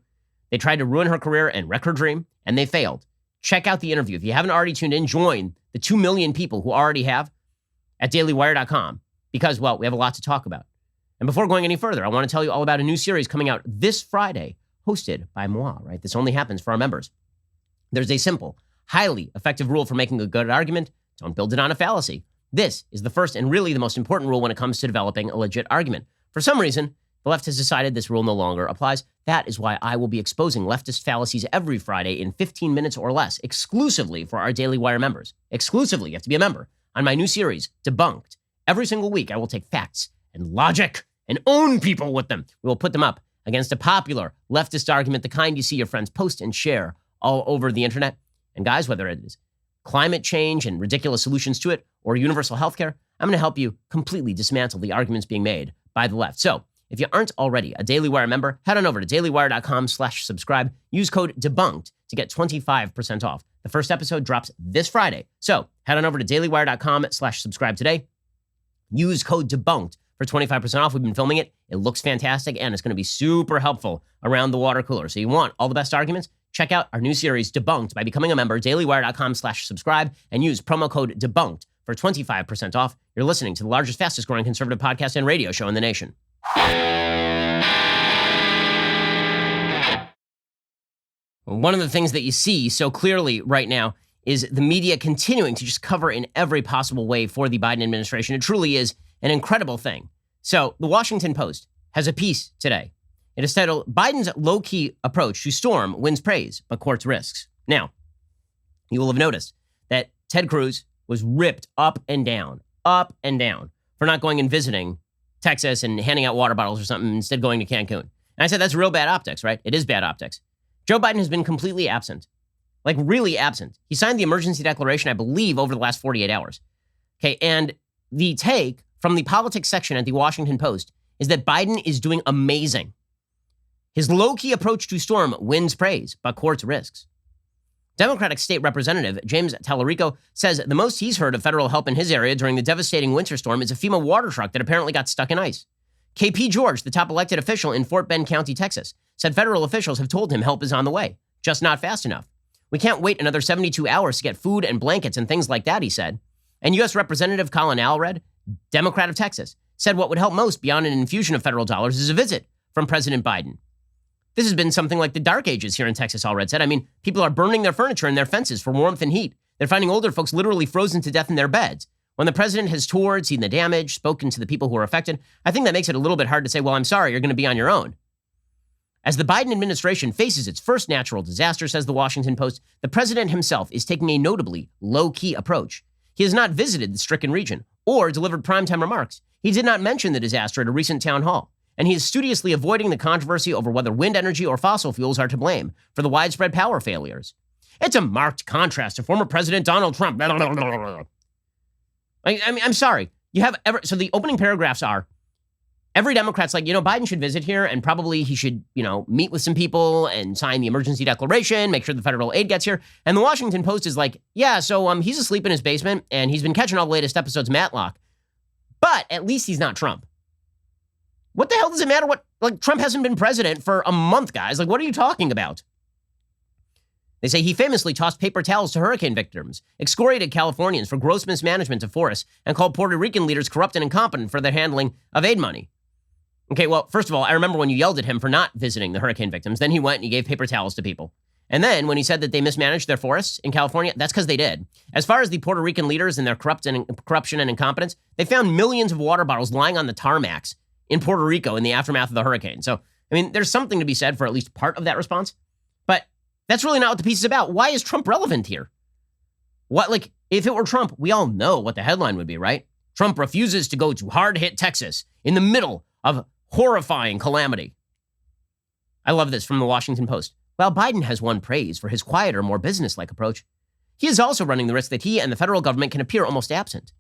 They tried to ruin her career and wreck her dream, and they failed. Check out the interview. If you haven't already tuned in, join the 2 million people who already have at dailywire.com because, well, we have a lot to talk about. And before going any further, I want to tell you all about a new series coming out this Friday, hosted by moi, right? This only happens for our members. There's a simple, highly effective rule for making a good argument. Don't build it on a fallacy. This is the first and really the most important rule when it comes to developing a legit argument. For some reason, the left has decided this rule no longer applies. That is why I will be exposing leftist fallacies every Friday in 15 minutes or less, exclusively for our Daily Wire members. Exclusively, you have to be a member. On my new series, Debunked. Every single week, I will take facts and logic and own people with them. We will put them up against a popular leftist argument, the kind you see your friends post and share all over the internet. And guys, whether it is climate change and ridiculous solutions to it or universal health care, I'm going to help you completely dismantle the arguments being made by the left. So if you aren't already a Daily Wire member, head on over to dailywire.com/subscribe. Use code DEBUNKED to get 25% off. The first episode drops this Friday. So head on over to dailywire.com/subscribe today. Use code DEBUNKED for 25% off. We've been filming it. It looks fantastic, and it's going to be super helpful around the water cooler. So you want all the best arguments? Check out our new series, Debunked, by becoming a member, dailywire.com/subscribe, and use promo code DEBUNKED for 25% off. You're listening to the largest, fastest growing conservative podcast and radio show in the nation. One of the things that you see so clearly right now is the media continuing to just cover in every possible way for the Biden administration. It truly is an incredible thing. So the Washington Post has a piece today. It is titled, Biden's low-key approach to storm wins praise, but courts risks. Now, you will have noticed that Ted Cruz was ripped up and down for not going and visiting Texas and handing out water bottles or something, instead going to Cancun. And I said, that's real bad optics, right? It is bad optics. Joe Biden has been completely absent, like really absent. He signed the emergency declaration, I believe, over the last 48 hours. Okay, and the take from the politics section at the Washington Post is that Biden is doing amazing. His low-key approach to storm wins praise, but courts risks. Democratic State Representative James Tallarico says the most he's heard of federal help in his area during the devastating winter storm is a FEMA water truck that apparently got stuck in ice. KP George, the top elected official in Fort Bend County, Texas, said federal officials have told him help is on the way, just not fast enough. We can't wait another 72 hours to get food and blankets and things like that, he said. And U.S. Representative Colin Allred, Democrat of Texas, said what would help most beyond an infusion of federal dollars is a visit from President Biden. This has been something like the dark ages here in Texas, Allred said. I mean, people are burning their furniture and their fences for warmth and heat. They're finding older folks literally frozen to death in their beds. When the president has toured, seen the damage, spoken to the people who are affected, I think that makes it a little bit hard to say, well, I'm sorry, you're going to be on your own. As the Biden administration faces its first natural disaster, says the Washington Post, the president himself is taking a notably low-key approach. He has not visited the stricken region or delivered primetime remarks. He did not mention the disaster at a recent town hall. And he is studiously avoiding the controversy over whether wind energy or fossil fuels are to blame for the widespread power failures. It's a marked contrast to former President Donald Trump. I mean, I'm sorry. So the opening paragraphs are, every Democrat's like, Biden should visit here and probably he should, meet with some people and sign the emergency declaration, make sure the federal aid gets here. And the Washington Post is like, yeah, so he's asleep in his basement and he's been catching all the latest episodes of Matlock. But at least he's not Trump. What the hell does it matter Trump hasn't been president for a month, guys. What are you talking about? They say he famously tossed paper towels to hurricane victims, excoriated Californians for gross mismanagement of forests, and called Puerto Rican leaders corrupt and incompetent for their handling of aid money. Okay, well, first of all, I remember when you yelled at him for not visiting the hurricane victims. Then he went and he gave paper towels to people. And then when he said that they mismanaged their forests in California, that's because they did. As far as the Puerto Rican leaders and their corruption and incompetence, they found millions of water bottles lying on the tarmacs in Puerto Rico in the aftermath of the hurricane. So I mean, there's something to be said for at least part of that response, but that's really not what the piece is about. Why is Trump relevant here? What, like, if it were Trump, we all know what the headline would be, right? Trump refuses to go to hard-hit Texas in the middle of horrifying calamity. I love this from the Washington Post. While Biden has won praise for his quieter, more business-like approach, he is also running the risk that he and the federal government can appear almost absent.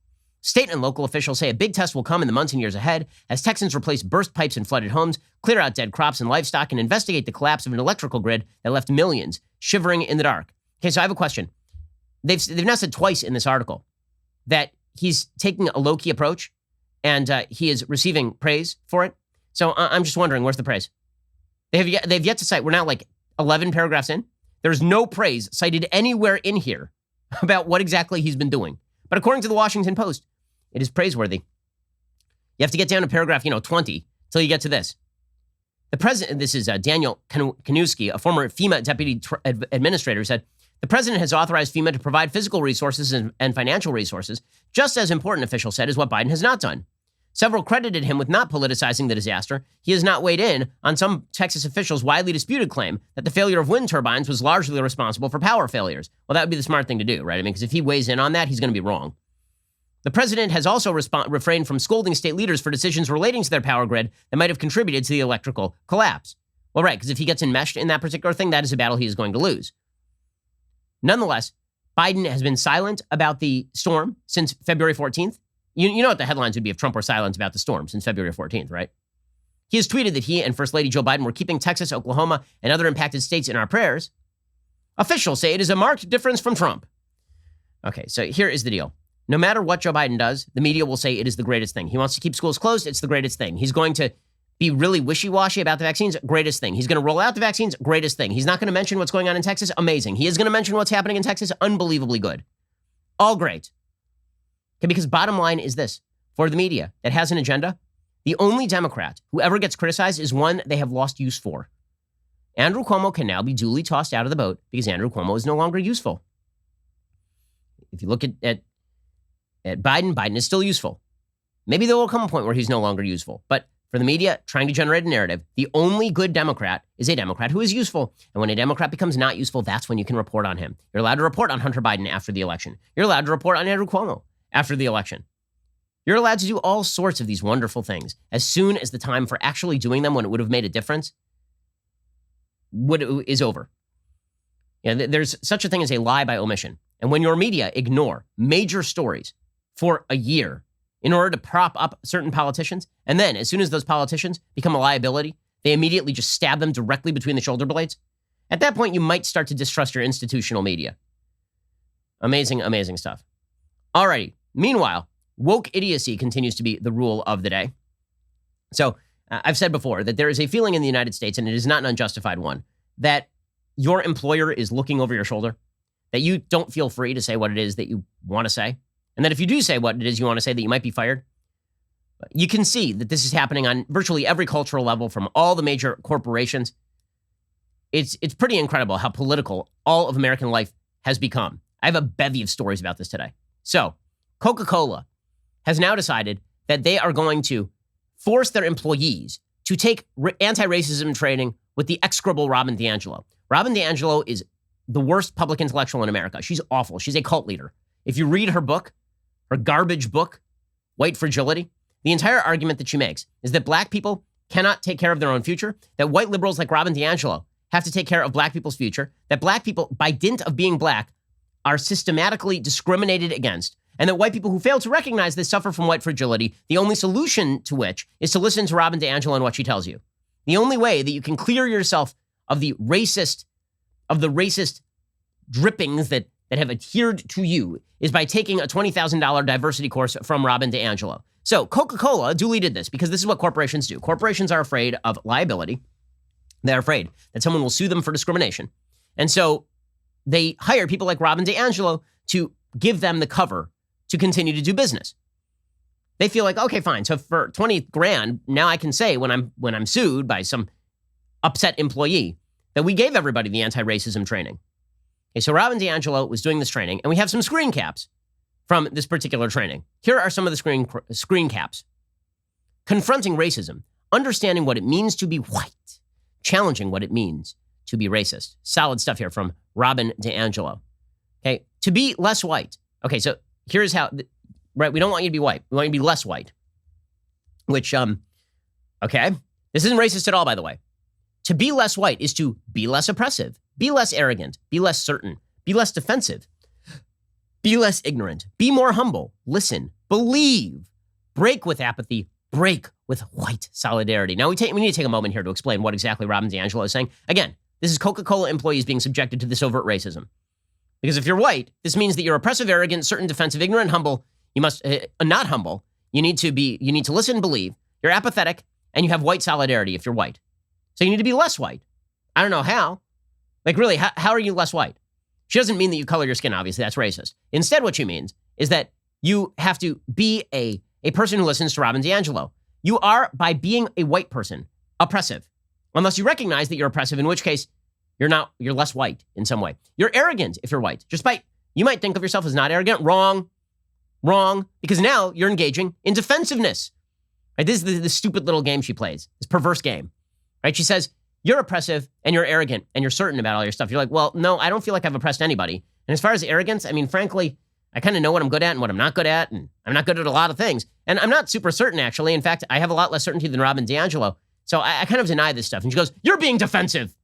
State and local officials say a big test will come in the months and years ahead as Texans replace burst pipes in flooded homes, clear out dead crops and livestock, and investigate the collapse of an electrical grid that left millions shivering in the dark. Okay, so I have a question. They've now said twice in this article that he's taking a low-key approach and he is receiving praise for it. So I'm just wondering, where's the praise? They've yet to cite, we're now like 11 paragraphs in. There's no praise cited anywhere in here about what exactly he's been doing. But according to the Washington Post, it is praiseworthy. You have to get down to paragraph, 20 till you get to this. The president, this is Daniel Kanuski, a former FEMA deputy administrator, said, the president has authorized FEMA to provide physical resources and financial resources, just as important, officials said, is what Biden has not done. Several credited him with not politicizing the disaster. He has not weighed in on some Texas officials' widely disputed claim that the failure of wind turbines was largely responsible for power failures. Well, that would be the smart thing to do, right? I mean, because if he weighs in on that, he's going to be wrong. The president has also refrained from scolding state leaders for decisions relating to their power grid that might have contributed to the electrical collapse. Well, right, because if he gets enmeshed in that particular thing, that is a battle he is going to lose. Nonetheless, Biden has been silent about the storm since February 14th. You know what the headlines would be if Trump were silent about the storm since February 14th, right? He has tweeted that he and First Lady Joe Biden were keeping Texas, Oklahoma, and other impacted states in our prayers. Officials say it is a marked difference from Trump. Okay, so here is the deal. No matter what Joe Biden does, the media will say it is the greatest thing. He wants to keep schools closed. It's the greatest thing. He's going to be really wishy-washy about the vaccines. Greatest thing. He's going to roll out the vaccines. Greatest thing. He's not going to mention what's going on in Texas. Amazing. He is going to mention what's happening in Texas. Unbelievably good. All great. Okay, because bottom line is this. For the media that has an agenda, the only Democrat who ever gets criticized is one they have lost use for. Andrew Cuomo can now be duly tossed out of the boat because Andrew Cuomo is no longer useful. If you look at Biden, Biden is still useful. Maybe there will come a point where he's no longer useful. But for the media trying to generate a narrative, the only good Democrat is a Democrat who is useful. And when a Democrat becomes not useful, that's when you can report on him. You're allowed to report on Hunter Biden after the election. You're allowed to report on Andrew Cuomo after the election. You're allowed to do all sorts of these wonderful things as soon as the time for actually doing them when it would have made a difference is over. There's such a thing as a lie by omission. And when your media ignore major stories for a year in order to prop up certain politicians, and then as soon as those politicians become a liability, they immediately just stab them directly between the shoulder blades, at that point you might start to distrust your institutional media. Amazing, amazing stuff. Alrighty. Meanwhile, woke idiocy continues to be the rule of the day. So I've said before that there is a feeling in the United States, and it is not an unjustified one, that your employer is looking over your shoulder, that you don't feel free to say what it is that you want to say, and that if you do say what it is you want to say, that you might be fired. You can see that this is happening on virtually every cultural level from all the major corporations. It's pretty incredible how political all of American life has become. I have a bevy of stories about this today. So, Coca-Cola has now decided that they are going to force their employees to take anti-racism training with the execrable Robin DiAngelo. Robin DiAngelo is the worst public intellectual in America. She's awful. She's a cult leader. If you read her book, her garbage book, White Fragility, the entire argument that she makes is that black people cannot take care of their own future, that white liberals like Robin DiAngelo have to take care of black people's future, that black people, by dint of being black, are systematically discriminated against, and that white people who fail to recognize this suffer from white fragility, the only solution to which is to listen to Robin DiAngelo and what she tells you. The only way that you can clear yourself of the racist drippings that have adhered to you is by taking a $20,000 diversity course from Robin DiAngelo. So Coca-Cola duly did this because this is what corporations do. Corporations are afraid of liability. They're afraid that someone will sue them for discrimination. And so they hire people like Robin DiAngelo to give them the cover to continue to do business. They feel like, okay, fine. So for 20 grand, now I can say when I'm sued by some upset employee that we gave everybody the anti-racism training. Okay, so Robin DiAngelo was doing this training, and we have some screen caps from this particular training. Here are some of the screen caps. Confronting racism, understanding what it means to be white. challenging what it means to be racist. Solid stuff here from Robin DiAngelo. Okay, to be less white. Okay, so here's how, right, we don't want you to be white. We want you to be less white. Which, okay, this isn't racist at all, by the way. To be less white is to be less oppressive, be less arrogant, be less certain, be less defensive, be less ignorant, be more humble, listen, believe, break with apathy, break with white solidarity. Now, we need to take a moment here to explain what exactly Robin DiAngelo is saying. Again, this is Coca-Cola employees being subjected to this overt racism. Because if you're white, this means that you're oppressive, arrogant, certain, defensive, ignorant, humble. You must, not humble. You need to listen and believe. You're apathetic, and you have white solidarity if you're white. So you need to be less white. I don't know how. Like, really, how are you less white? She doesn't mean that you color your skin, obviously. That's racist. Instead, what she means is that you have to be a person who listens to Robin DiAngelo. You are, by being a white person, oppressive. Unless you recognize that you're oppressive, in which case you're less white in some way. You're arrogant if you're white. You might think of yourself as not arrogant. Wrong. Because now you're engaging in defensiveness. Right? This is the stupid little game she plays, this perverse game. Right? She says, you're oppressive and you're arrogant and you're certain about all your stuff. You're like, well, no, I don't feel like I've oppressed anybody. And as far as arrogance, I mean, frankly, I kind of know what I'm good at and what I'm not good at. And I'm not good at a lot of things. And I'm not super certain, actually. In fact, I have a lot less certainty than Robin DiAngelo. So I kind of deny this stuff. And she goes, you're being defensive.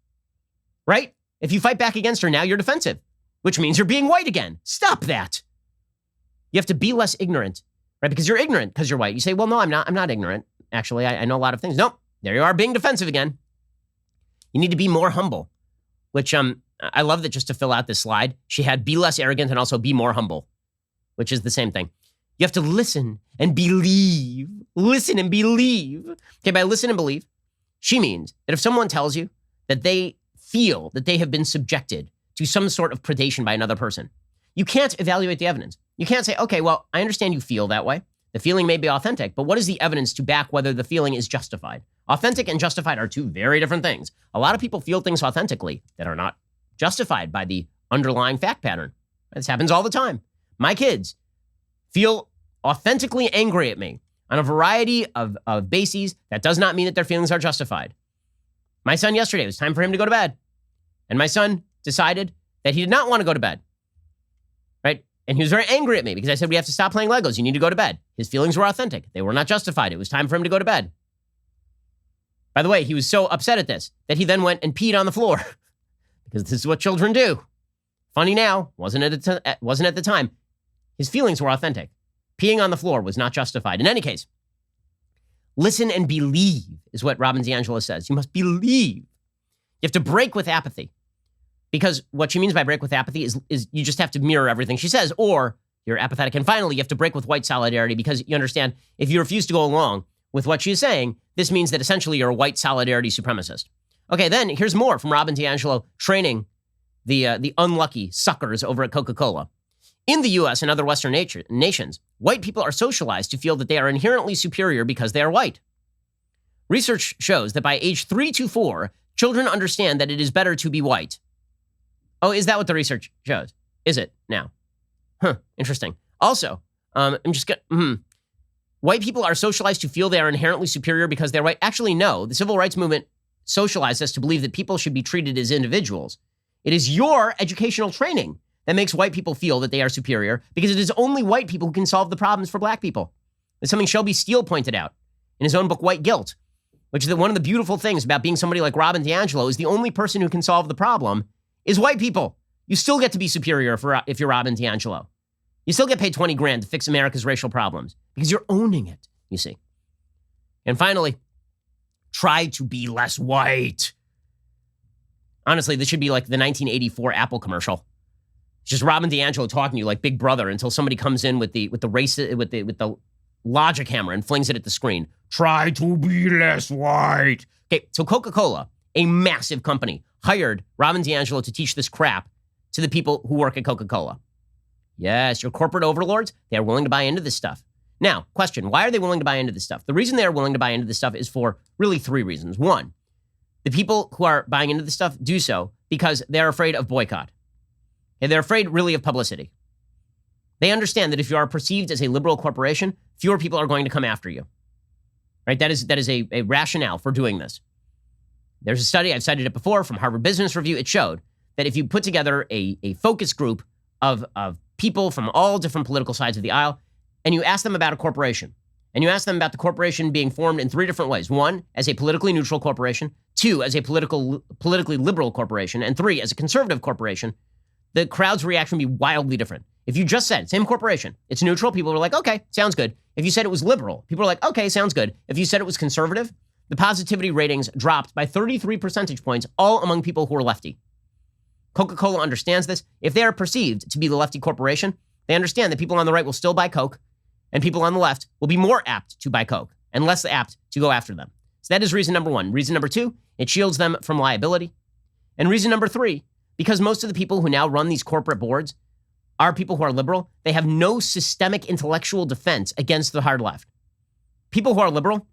Right? If you fight back against her, now you're defensive, which means you're being white again. Stop that. You have to be less ignorant, right? Because you're ignorant because you're white. You say, well, no, I'm not ignorant. Actually, I know a lot of things. Nope. There you are being defensive again. You need to be more humble, which I love that just to fill out this slide, she had be less arrogant and also be more humble, which is the same thing. You have to listen and believe. Listen and believe. Okay, by listen and believe, she means that if someone tells you that they feel that they have been subjected to some sort of predation by another person, you can't evaluate the evidence. You can't say, okay, well, I understand you feel that way. The feeling may be authentic, but what is the evidence to back whether the feeling is justified? Authentic and justified are two very different things. A lot of people feel things authentically that are not justified by the underlying fact pattern. This happens all the time. My kids feel authentically angry at me on a variety of bases. That does not mean that their feelings are justified. My son yesterday, it was time for him to go to bed. And my son decided that he did not want to go to bed. Right? And he was very angry at me because I said, we have to stop playing Legos. You need to go to bed. His feelings were authentic. They were not justified. It was time for him to go to bed. By the way, he was so upset at this that he then went and peed on the floor because this is what children do. Funny now, wasn't at the time. His feelings were authentic. Peeing on the floor was not justified. In any case, listen and believe is what Robin DiAngelo says. You must believe. You have to break with apathy. Because what she means by break with apathy is you just have to mirror everything she says, or you're apathetic. And finally, you have to break with white solidarity because you understand if you refuse to go along with what she's saying, this means that essentially you're a white solidarity supremacist. Okay, then here's more from Robin DiAngelo training the unlucky suckers over at Coca-Cola. In the U.S. and other Western nations, white people are socialized to feel that they are inherently superior because they are white. Research shows that by age 3 to 4, children understand that it is better to be white. Oh, is that what the research shows? Is it now? Interesting. Also, white people are socialized to feel they are inherently superior because they're white. Actually, no. The civil rights movement socialized us to believe that people should be treated as individuals. It is your educational training that makes white people feel that they are superior because it is only white people who can solve the problems for black people. It's something Shelby Steele pointed out in his own book, White Guilt, which is that one of the beautiful things about being somebody like Robin DiAngelo is the only person who can solve the problem is white people. You still get to be superior if you're Robin DiAngelo. You still get paid $20,000 to fix America's racial problems because you're owning it, you see. And finally, try to be less white. Honestly, this should be like the 1984 Apple commercial. It's just Robin DiAngelo talking to you like Big Brother until somebody comes in with the logic hammer and flings it at the screen. Try to be less white. Okay, so Coca-Cola, a massive company, hired Robin DiAngelo to teach this crap to the people who work at Coca-Cola. Yes, your corporate overlords, they are willing to buy into this stuff. Now, question, why are they willing to buy into this stuff? The reason they are willing to buy into this stuff is for really 3 reasons. 1, the people who are buying into this stuff do so because they're afraid of boycott. Okay, they're afraid really of publicity. They understand that if you are perceived as a liberal corporation, fewer people are going to come after you. Right? That is a rationale for doing this. There's a study, I've cited it before, from Harvard Business Review. It showed that if you put together a focus group of people from all different political sides of the aisle, and you ask them about a corporation, and you ask them about the corporation being formed in 3 different ways. 1, as a politically neutral corporation. 2, as a politically liberal corporation. And 3, as a conservative corporation, the crowd's reaction would be wildly different. If you just said, same corporation, it's neutral, people were like, okay, sounds good. If you said it was liberal, people were like, okay, sounds good. If you said it was conservative, the positivity ratings dropped by 33 percentage points, all among people who are lefty. Coca-Cola understands this. If they are perceived to be the lefty corporation, they understand that people on the right will still buy Coke, and people on the left will be more apt to buy Coke and less apt to go after them. So that is reason number 1. Reason number 2, it shields them from liability. And reason number 3, because most of the people who now run these corporate boards are people who are liberal, they have no systemic intellectual defense against the hard left. People who are liberal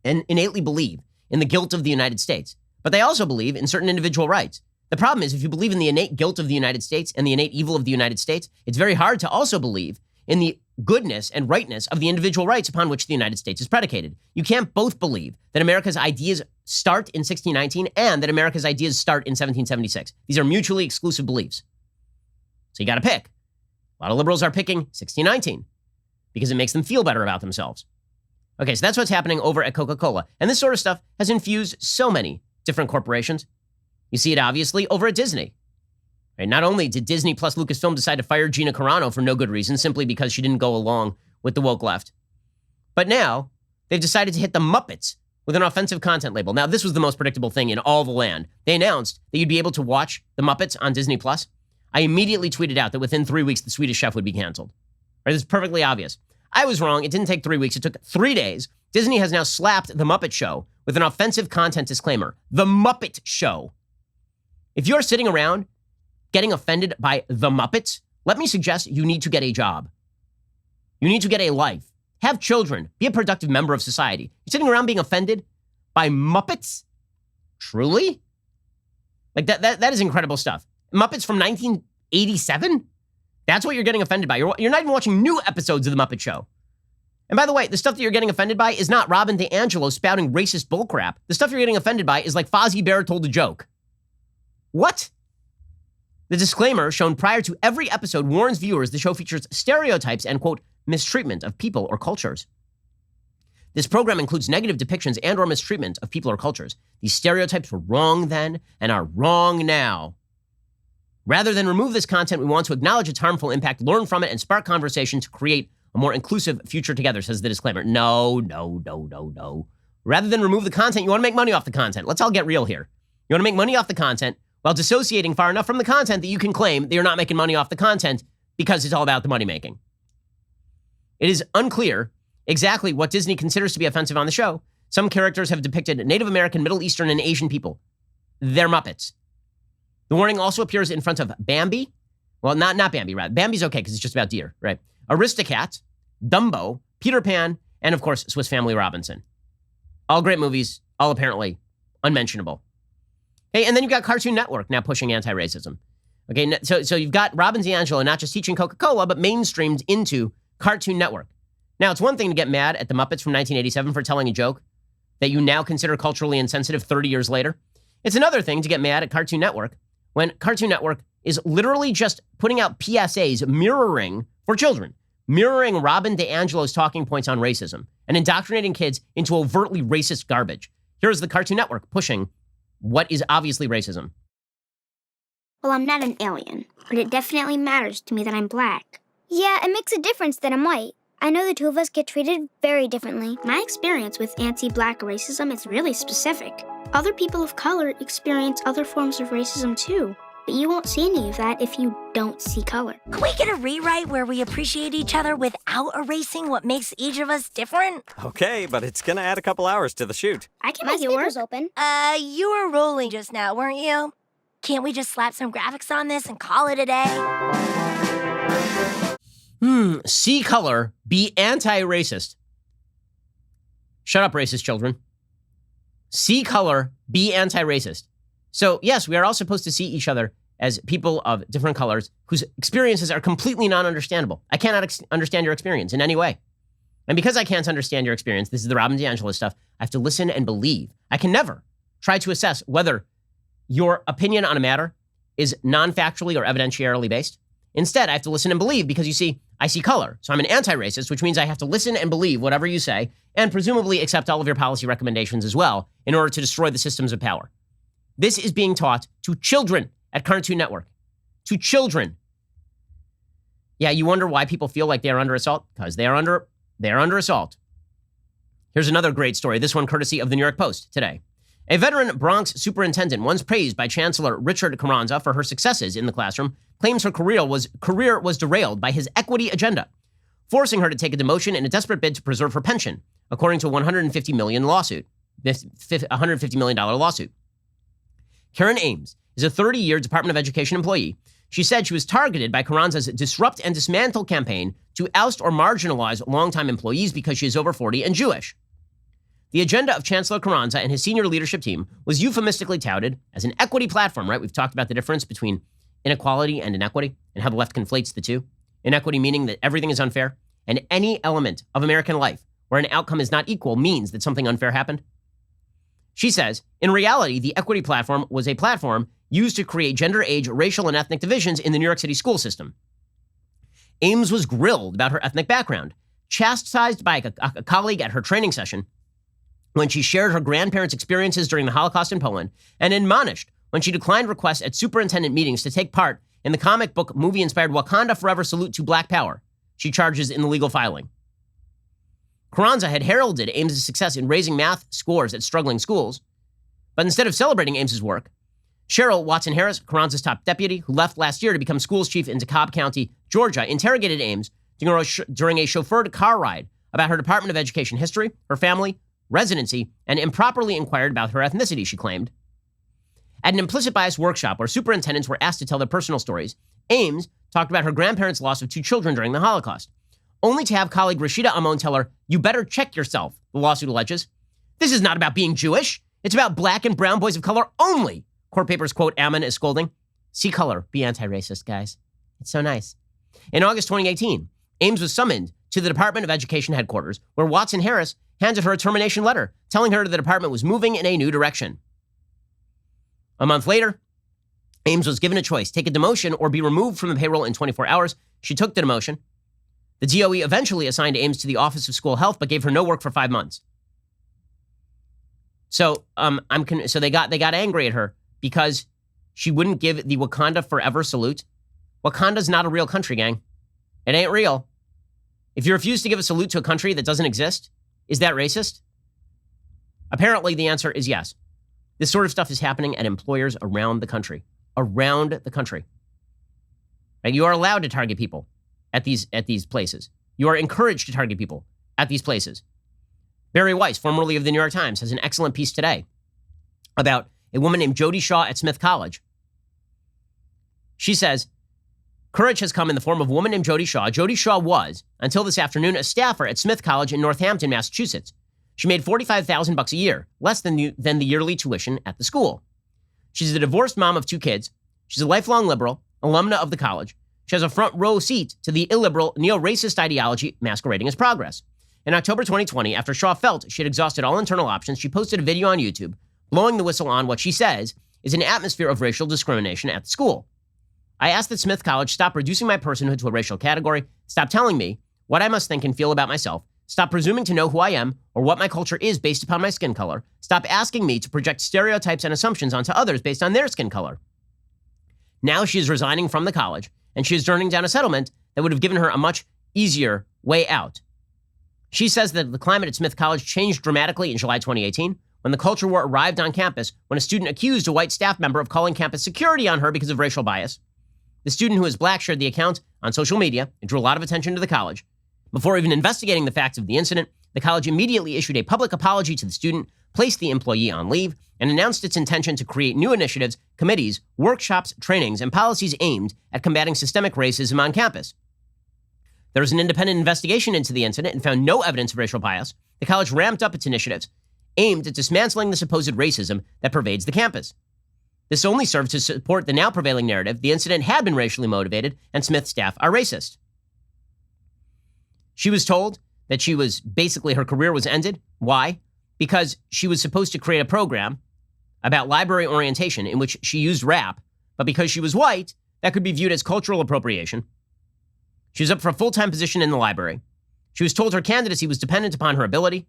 and innately believe in the guilt of the United States, but they also believe in certain individual rights. The problem is, if you believe in the innate guilt of the United States and the innate evil of the United States, it's very hard to also believe in the goodness and rightness of the individual rights upon which the United States is predicated. You can't both believe that America's ideas start in 1619 and that America's ideas start in 1776. These are mutually exclusive beliefs. So you got to pick. A lot of liberals are picking 1619 because it makes them feel better about themselves. Okay, so that's what's happening over at Coca-Cola. And this sort of stuff has infused so many different corporations. You see it obviously over at Disney. Right? Not only did Disney plus Lucasfilm decide to fire Gina Carano for no good reason, simply because she didn't go along with the woke left, but now they've decided to hit the Muppets with an offensive content label. Now, this was the most predictable thing in all the land. They announced that you'd be able to watch the Muppets on Disney Plus. I immediately tweeted out that within 3 weeks, the Swedish Chef would be canceled. Right? This is perfectly obvious. I was wrong. It didn't take 3 weeks. It took 3 days. Disney has now slapped The Muppet Show with an offensive content disclaimer. The Muppet Show. If you're sitting around getting offended by The Muppets, let me suggest you need to get a job. You need to get a life. Have children. Be a productive member of society. You're sitting around being offended by Muppets? Truly? Like that is incredible stuff. Muppets from 1987? That's what you're getting offended by. You're not even watching new episodes of The Muppet Show. And by the way, the stuff that you're getting offended by is not Robin DiAngelo spouting racist bullcrap. The stuff you're getting offended by is like Fozzie Bear told a joke. What? The disclaimer shown prior to every episode warns viewers the show features stereotypes and, quote, mistreatment of people or cultures. This program includes negative depictions and or mistreatment of people or cultures. These stereotypes were wrong then and are wrong now. Rather than remove this content, we want to acknowledge its harmful impact, learn from it, and spark conversation to create a more inclusive future together, says the disclaimer. No. Rather than remove the content, you want to make money off the content. Let's all get real here. You want to make money off the content while dissociating far enough from the content that you can claim that you're not making money off the content because it's all about the money making. It is unclear exactly what Disney considers to be offensive on the show. Some characters have depicted Native American, Middle Eastern, and Asian people. They're Muppets. The warning also appears in front of Bambi. Well, not Bambi, rather. Bambi's okay because it's just about deer, right? Aristocat, Dumbo, Peter Pan, and of course, Swiss Family Robinson. All great movies, all apparently unmentionable. Hey, and then you've got Cartoon Network now pushing anti-racism. Okay, so you've got Robin DiAngelo not just teaching Coca-Cola, but mainstreamed into Cartoon Network. Now, it's one thing to get mad at the Muppets from 1987 for telling a joke that you now consider culturally insensitive 30 years later. It's another thing to get mad at Cartoon Network when Cartoon Network is literally just putting out PSAs mirroring for children, mirroring Robin DiAngelo's talking points on racism and indoctrinating kids into overtly racist garbage. Here's the Cartoon Network pushing what is obviously racism. Well, I'm not an alien, but it definitely matters to me that I'm black. Yeah, it makes a difference that I'm white. I know the two of us get treated very differently. My experience with anti-black racism is really specific. Other people of color experience other forms of racism too, but you won't see any of that if you don't see color. Can we get a rewrite where we appreciate each other without erasing what makes each of us different? Okay, but it's gonna add a couple hours to the shoot. I can make yours open. You were rolling just now, weren't you? Can't we just slap some graphics on this and call it a day? See color, be anti-racist. Shut up, racist children. See color, be anti-racist. So yes, we are all supposed to see each other as people of different colors whose experiences are completely non-understandable. I cannot understand your experience in any way. And because I can't understand your experience, this is the Robin DiAngelo stuff, I have to listen and believe. I can never try to assess whether your opinion on a matter is non-factually or evidentiarily based. Instead, I have to listen and believe because, you see, I see color. So I'm an anti-racist, which means I have to listen and believe whatever you say and presumably accept all of your policy recommendations as well in order to destroy the systems of power. This is being taught to children at Cartoon Network. To children. Yeah, you wonder why people feel like they are under assault? Because they are under assault. Here's another great story, this one courtesy of the New York Post today. A veteran Bronx superintendent, once praised by Chancellor Richard Carranza for her successes in the classroom, claims her career was derailed by his equity agenda, forcing her to take a demotion in a desperate bid to preserve her pension, according to a $150 million lawsuit. Karen Ames is a 30-year Department of Education employee. She said she was targeted by Carranza's Disrupt and Dismantle campaign to oust or marginalize longtime employees because she is over 40 and Jewish. The agenda of Chancellor Carranza and his senior leadership team was euphemistically touted as an equity platform, right? We've talked about the difference between inequality and inequity and how the left conflates the two. Inequity meaning that everything is unfair, and any element of American life where an outcome is not equal means that something unfair happened. She says, in reality, the equity platform was a platform used to create gender, age, racial, and ethnic divisions in the New York City school system. Ames was grilled about her ethnic background, chastised by a colleague at her training session when she shared her grandparents' experiences during the Holocaust in Poland, and admonished when she declined requests at superintendent meetings to take part in the comic book movie-inspired Wakanda Forever salute to Black Power, she charges in the legal filing. Carranza had heralded Ames' success in raising math scores at struggling schools, but instead of celebrating Ames' work, Cheryl Watson Harris, Carranza's top deputy, who left last year to become schools chief in DeKalb County, Georgia, interrogated Ames during a chauffeured car ride about her Department of Education history, her family, residency, and improperly inquired about her ethnicity, she claimed. At an implicit bias workshop where superintendents were asked to tell their personal stories, Ames talked about her grandparents' loss of 2 children during the Holocaust, only to have colleague Rashida Amon tell her, "You better check yourself," the lawsuit alleges. "This is not about being Jewish. It's about black and brown boys of color only," court papers quote Amon as scolding. See color, be anti-racist, guys. It's so nice. In August 2018, Ames was summoned to the Department of Education headquarters, where Watson Harris handed her a termination letter, telling her the department was moving in a new direction. A month later, Ames was given a choice, take a demotion or be removed from the payroll in 24 hours. She took the demotion. The DOE eventually assigned Ames to the Office of School Health, but gave her no work for 5 months. So, so they got angry at her because she wouldn't give the Wakanda Forever salute. Wakanda's not a real country, gang. It ain't real. If you refuse to give a salute to a country that doesn't exist, is that racist? Apparently, the answer is yes. This sort of stuff is happening at employers around the country. Around the country. And you are allowed to target people at these places. You are encouraged to target people at these places. Barry Weiss, formerly of the New York Times, has an excellent piece today about a woman named Jody Shaw at Smith College. She says, courage has come in the form of a woman named Jody Shaw. Jody Shaw was, until this afternoon, a staffer at Smith College in Northampton, Massachusetts. She made $45,000 a year, less than the yearly tuition at the school. She's a divorced mom of 2 kids. She's a lifelong liberal, alumna of the college. She has a front row seat to the illiberal, neo-racist ideology masquerading as progress. In October 2020, after Shaw felt she had exhausted all internal options, she posted a video on YouTube blowing the whistle on what she says is an atmosphere of racial discrimination at the school. I asked that Smith College stop reducing my personhood to a racial category, stop telling me what I must think and feel about myself, stop presuming to know who I am or what my culture is based upon my skin color, stop asking me to project stereotypes and assumptions onto others based on their skin color. Now she is resigning from the college, and she is turning down a settlement that would have given her a much easier way out. She says that the climate at Smith College changed dramatically in July 2018 when the culture war arrived on campus when a student accused a white staff member of calling campus security on her because of racial bias. The student who is black shared the account on social media and drew a lot of attention to the college. Before even investigating the facts of the incident, the college immediately issued a public apology to the student, placed the employee on leave, and announced its intention to create new initiatives, committees, workshops, trainings, and policies aimed at combating systemic racism on campus. There was an independent investigation into the incident and found no evidence of racial bias. The college ramped up its initiatives aimed at dismantling the supposed racism that pervades the campus. This only served to support the now prevailing narrative the incident had been racially motivated and Smith staff are racist. She was told that her career was ended. Why? Because she was supposed to create a program about library orientation in which she used rap, but because she was white, that could be viewed as cultural appropriation. She was up for a full-time position in the library. She was told her candidacy was dependent upon her ability,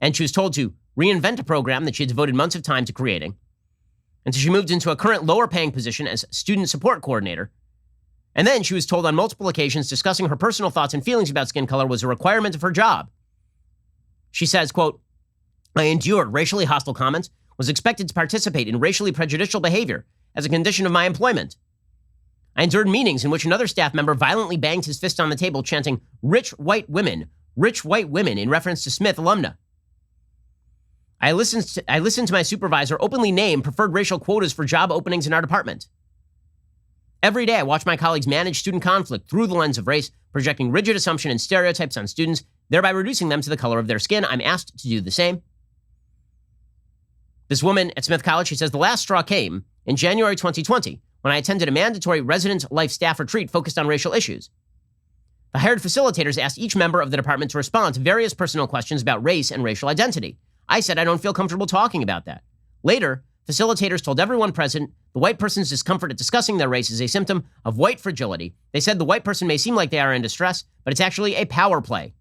and she was told to reinvent a program that she had devoted months of time to creating. And so she moved into a current lower-paying position as student support coordinator. And then she was told on multiple occasions discussing her personal thoughts and feelings about skin color was a requirement of her job. She says, quote, I endured racially hostile comments, was expected to participate in racially prejudicial behavior as a condition of my employment. I endured meetings in which another staff member violently banged his fist on the table chanting, rich white women in reference to Smith alumna. I listened to my supervisor openly name preferred racial quotas for job openings in our department. Every day I watch my colleagues manage student conflict through the lens of race, projecting rigid assumption and stereotypes on students, thereby reducing them to the color of their skin. I'm asked to do the same. This woman at Smith College, she says, the last straw came in January 2020 when I attended a mandatory resident life staff retreat focused on racial issues. The hired facilitators asked each member of the department to respond to various personal questions about race and racial identity. I said I don't feel comfortable talking about that. Later, facilitators told everyone present the white person's discomfort at discussing their race is a symptom of white fragility. They said the white person may seem like they are in distress, but it's actually a power play.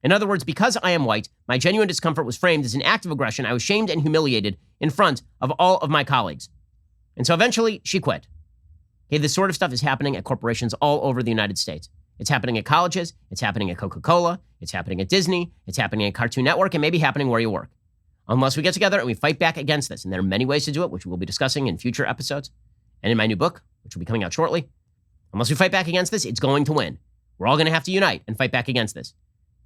In other words, because I am white, my genuine discomfort was framed as an act of aggression. I was shamed and humiliated in front of all of my colleagues. And so eventually, she quit. Okay, this sort of stuff is happening at corporations all over the United States. It's happening at colleges, it's happening at Coca-Cola, it's happening at Disney, it's happening at Cartoon Network, and maybe happening where you work. Unless we get together and we fight back against this. And there are many ways to do it, which we will be discussing in future episodes and in my new book, which will be coming out shortly. Unless we fight back against this, it's going to win. We're all going to have to unite and fight back against this.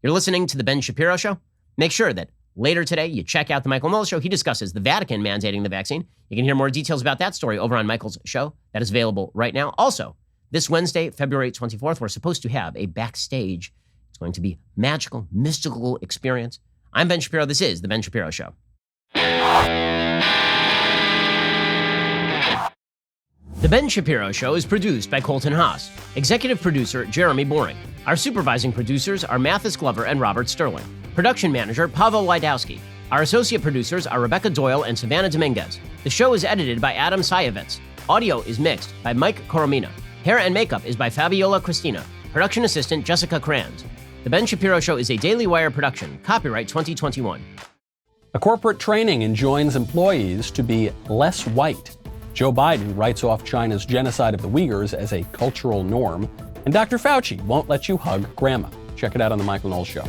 You're listening to The Ben Shapiro Show. Make sure that later today you check out The Michael Knowles Show. He discusses the Vatican mandating the vaccine. You can hear more details about that story over on Michael's show. That is available right now. Also, this Wednesday, February 24th, we're supposed to have a backstage. It's going to be magical, mystical experience. I'm Ben Shapiro. This is The Ben Shapiro Show. The Ben Shapiro Show is produced by Colton Haas. Executive producer, Jeremy Boring. Our supervising producers are Mathis Glover and Robert Sterling. Production manager, Pavel Wydowski. Our associate producers are Rebecca Doyle and Savannah Dominguez. The show is edited by Adam Sayevitz. Audio is mixed by Mike Coromina. Hair and makeup is by Fabiola Cristina. Production assistant, Jessica Kranz. The Ben Shapiro Show is a Daily Wire production. Copyright 2021. A corporate training enjoins employees to be less white. Joe Biden writes off China's genocide of the Uyghurs as a cultural norm. And Dr. Fauci won't let you hug grandma. Check it out on The Michael Knowles Show.